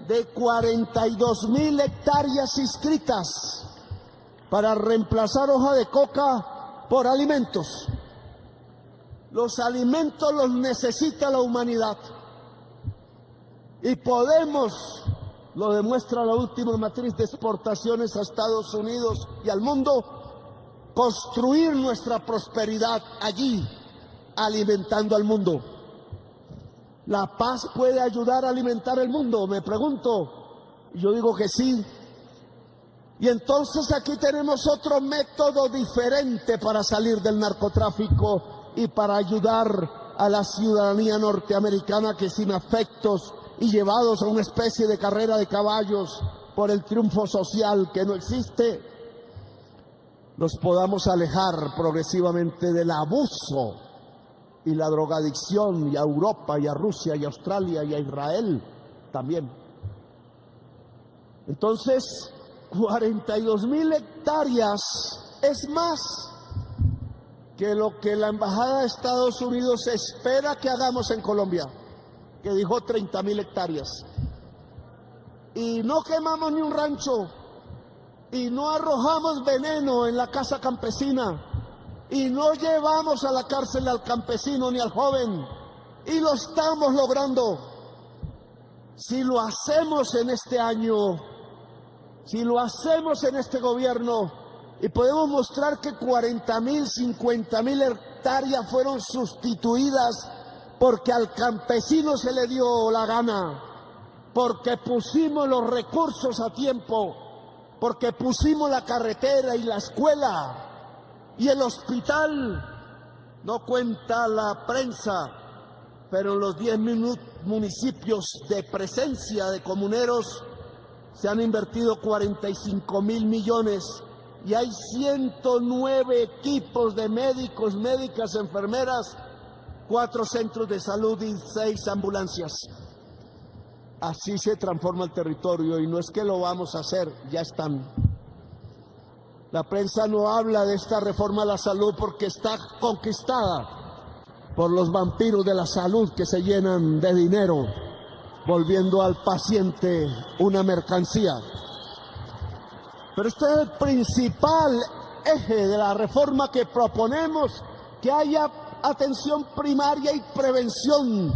de 42.000 hectáreas inscritas para reemplazar hoja de coca por alimentos. Los alimentos los necesita la humanidad y podemos, lo demuestra la última matriz de exportaciones a Estados Unidos y al mundo, construir nuestra prosperidad allí, alimentando al mundo. ¿La paz puede ayudar a alimentar el mundo? Me pregunto. Yo digo que sí. Y entonces aquí tenemos otro método diferente para salir del narcotráfico y para ayudar a la ciudadanía norteamericana que sin afectos y llevados a una especie de carrera de caballos por el triunfo social que no existe, los podamos alejar progresivamente del abuso y la drogadicción, y a Europa, y a Rusia, y a Australia, y a Israel también. Entonces, 42.000 hectáreas es más que lo que la Embajada de Estados Unidos espera que hagamos en Colombia, que dijo 30.000 hectáreas. Y no quemamos ni un rancho, y no arrojamos veneno en la casa campesina, y no llevamos a la cárcel al campesino ni al joven, y lo estamos logrando. Si lo hacemos en este año, si lo hacemos en este gobierno, y podemos mostrar que 40.000, 50.000 hectáreas fueron sustituidas porque al campesino se le dio la gana, porque pusimos los recursos a tiempo, porque pusimos la carretera y la escuela y el hospital. No cuenta la prensa, pero en los 10 municipios de presencia de comuneros se han invertido 45.000 millones y hay 109 equipos de médicos, médicas, enfermeras, 4 centros de salud y 6 ambulancias. Así se transforma el territorio y no es que lo vamos a hacer, ya están. La prensa no habla de esta reforma a la salud porque está conquistada por los vampiros de la salud que se llenan de dinero, volviendo al paciente una mercancía. Pero este es el principal eje de la reforma que proponemos, que haya atención primaria y prevención,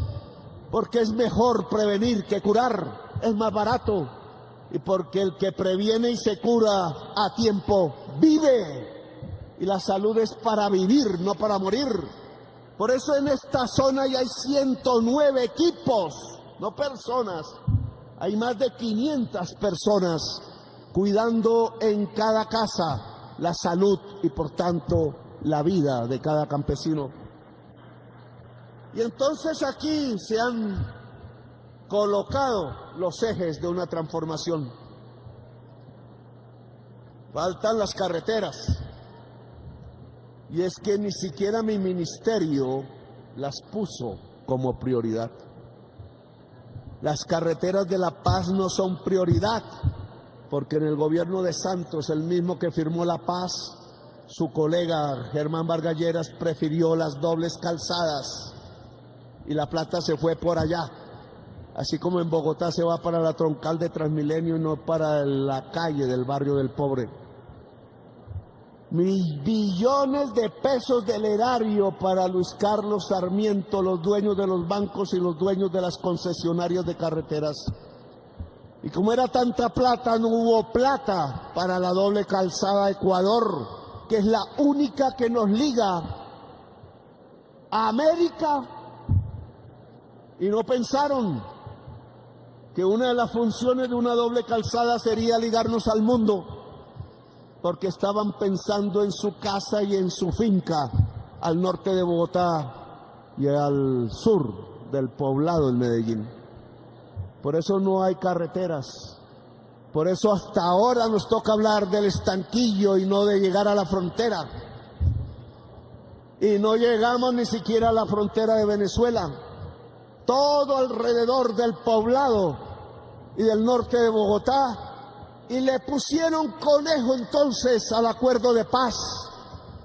porque es mejor prevenir que curar, es más barato, y porque el que previene y se cura a tiempo vive, y la salud es para vivir, no para morir. Por eso en esta zona ya hay 109 equipos, no personas, hay más de 500 personas cuidando en cada casa la salud y por tanto la vida de cada campesino. Y entonces aquí se han colocado los ejes de una transformación. Faltan las carreteras. Y es que ni siquiera mi ministerio las puso como prioridad. Las carreteras de la paz no son prioridad, porque en el gobierno de Santos, el mismo que firmó la paz, su colega Germán Vargas Lleras prefirió las dobles calzadas y la plata se fue por allá. Así como en Bogotá se va para la troncal de Transmilenio y no para la calle del barrio del pobre. Billones de pesos del erario para Luis Carlos Sarmiento, los dueños de los bancos y los dueños de las concesionarias de carreteras. Y como era tanta plata, no hubo plata para la doble calzada Ecuador, que es la única que nos liga a América. Y no pensaron que una de las funciones de una doble calzada sería ligarnos al mundo, porque estaban pensando en su casa y en su finca al norte de Bogotá y al sur del poblado en Medellín. Por eso no hay carreteras, por eso hasta ahora nos toca hablar del estanquillo y no de llegar a la frontera. Y no llegamos ni siquiera a la frontera de Venezuela. Todo alrededor del poblado y del norte de Bogotá, y le pusieron conejo entonces al acuerdo de paz,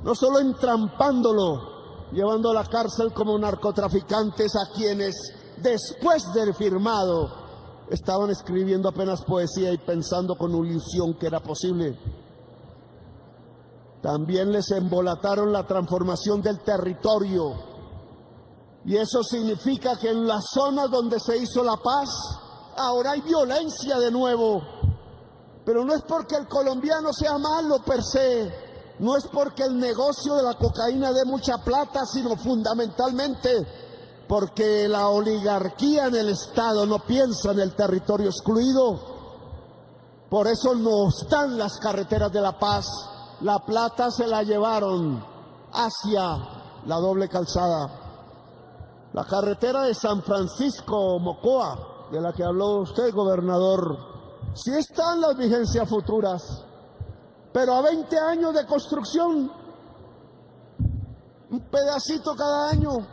no solo entrampándolo, llevando a la cárcel como narcotraficantes a quienes después del firmado estaban escribiendo apenas poesía y pensando con ilusión que era posible. También les embolataron la transformación del territorio, y eso significa que en las zonas donde se hizo la paz ahora hay violencia de nuevo. Pero no es porque el colombiano sea malo per se, no es porque el negocio de la cocaína dé mucha plata, sino fundamentalmente porque la oligarquía en el Estado no piensa en el territorio excluido. Por eso no están las carreteras de la paz. La plata se la llevaron hacia la doble calzada. La carretera de San Francisco Mocoa, de la que habló usted, gobernador, sí están las vigencias futuras, pero a 20 años de construcción, un pedacito cada año.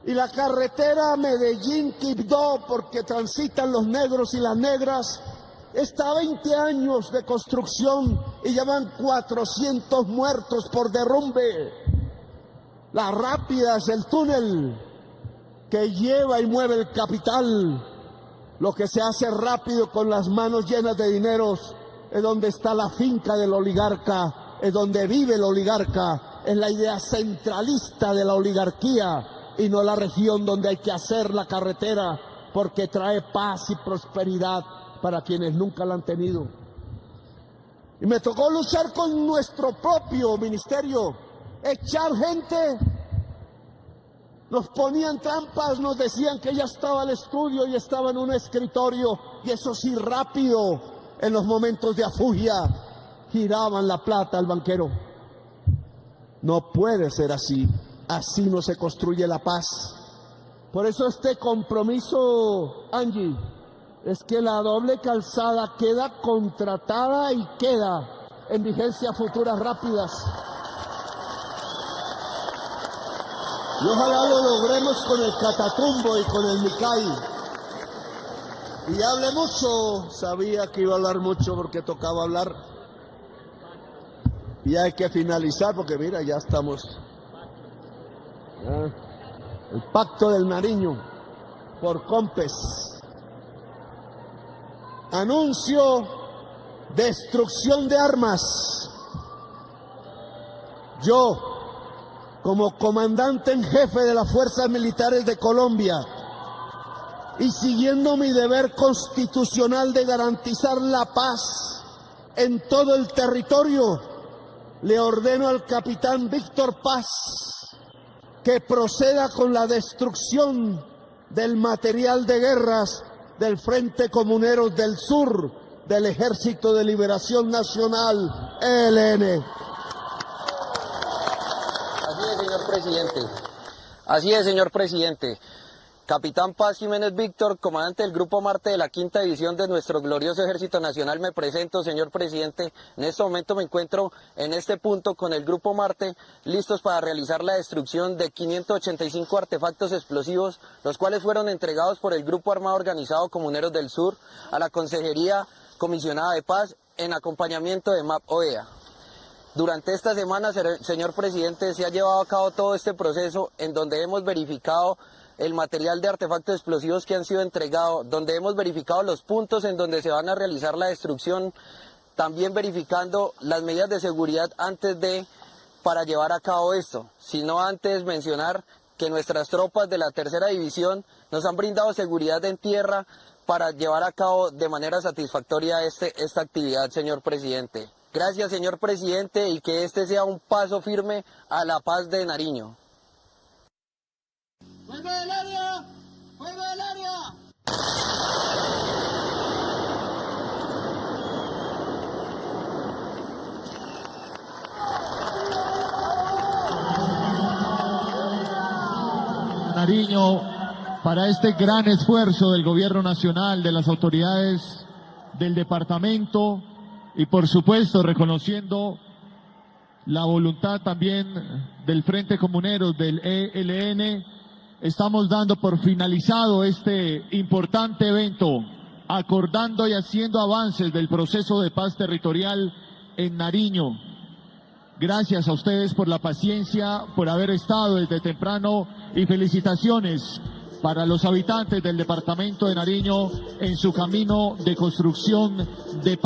Y la carretera Medellín-Quibdó, porque transitan los negros y las negras, está a 20 años de construcción y llevan 400 muertos por derrumbe. La Rápida es el túnel que lleva y mueve el capital. Lo que se hace rápido con las manos llenas de dineros es donde está la finca del oligarca, es donde vive el oligarca, es la idea centralista de la oligarquía y no la región donde hay que hacer la carretera porque trae paz y prosperidad para quienes nunca la han tenido. Y me tocó luchar con nuestro propio ministerio, echar gente. Nos ponían trampas, nos decían que ya estaba el estudio y estaba en un escritorio, y eso sí, rápido, en los momentos de afugia, giraban la plata al banquero. No puede ser así, así no se construye la paz. Por eso este compromiso, Angie, es que la doble calzada queda contratada y queda en vigencias futuras rápidas. Y ojalá lo logremos con el Catatumbo y con el Micay. Y hable mucho, sabía que iba a hablar mucho porque tocaba hablar. Y hay que finalizar porque mira, ya estamos. El pacto del Nariño por Compes. Anuncio destrucción de armas. Yo, como comandante en jefe de las Fuerzas Militares de Colombia y siguiendo mi deber constitucional de garantizar la paz en todo el territorio, le ordeno al capitán Víctor Paz que proceda con la destrucción del material de guerras del Frente Comuneros del Sur del Ejército de Liberación Nacional, ELN. Así es, señor presidente. Así es, señor presidente. Capitán Paz Jiménez Víctor, comandante del Grupo Marte de la 5ª División de nuestro glorioso Ejército Nacional, me presento, señor presidente. En este momento me encuentro en este punto con el Grupo Marte, listos para realizar la destrucción de 585 artefactos explosivos, los cuales fueron entregados por el Grupo Armado Organizado Comuneros del Sur a la Consejería Comisionada de Paz en acompañamiento de MAP OEA. Durante esta semana, señor presidente, se ha llevado a cabo todo este proceso en donde hemos verificado el material de artefactos explosivos que han sido entregados, donde hemos verificado los puntos en donde se van a realizar la destrucción, también verificando las medidas de seguridad para llevar a cabo esto, sino antes mencionar que nuestras tropas de la 3ª División nos han brindado seguridad en tierra para llevar a cabo de manera satisfactoria esta actividad, señor presidente. Gracias, señor presidente, y que este sea un paso firme a la paz de Nariño. ¡Fuego del área! ¡Fuego del área! Nariño, para este gran esfuerzo del gobierno nacional, de las autoridades del departamento y por supuesto reconociendo la voluntad también del Frente Comuneros del ELN, estamos dando por finalizado este importante evento, acordando y haciendo avances del proceso de paz territorial en Nariño. Gracias a ustedes por la paciencia, por haber estado desde temprano y felicitaciones para los habitantes del departamento de Nariño en su camino de construcción de paz.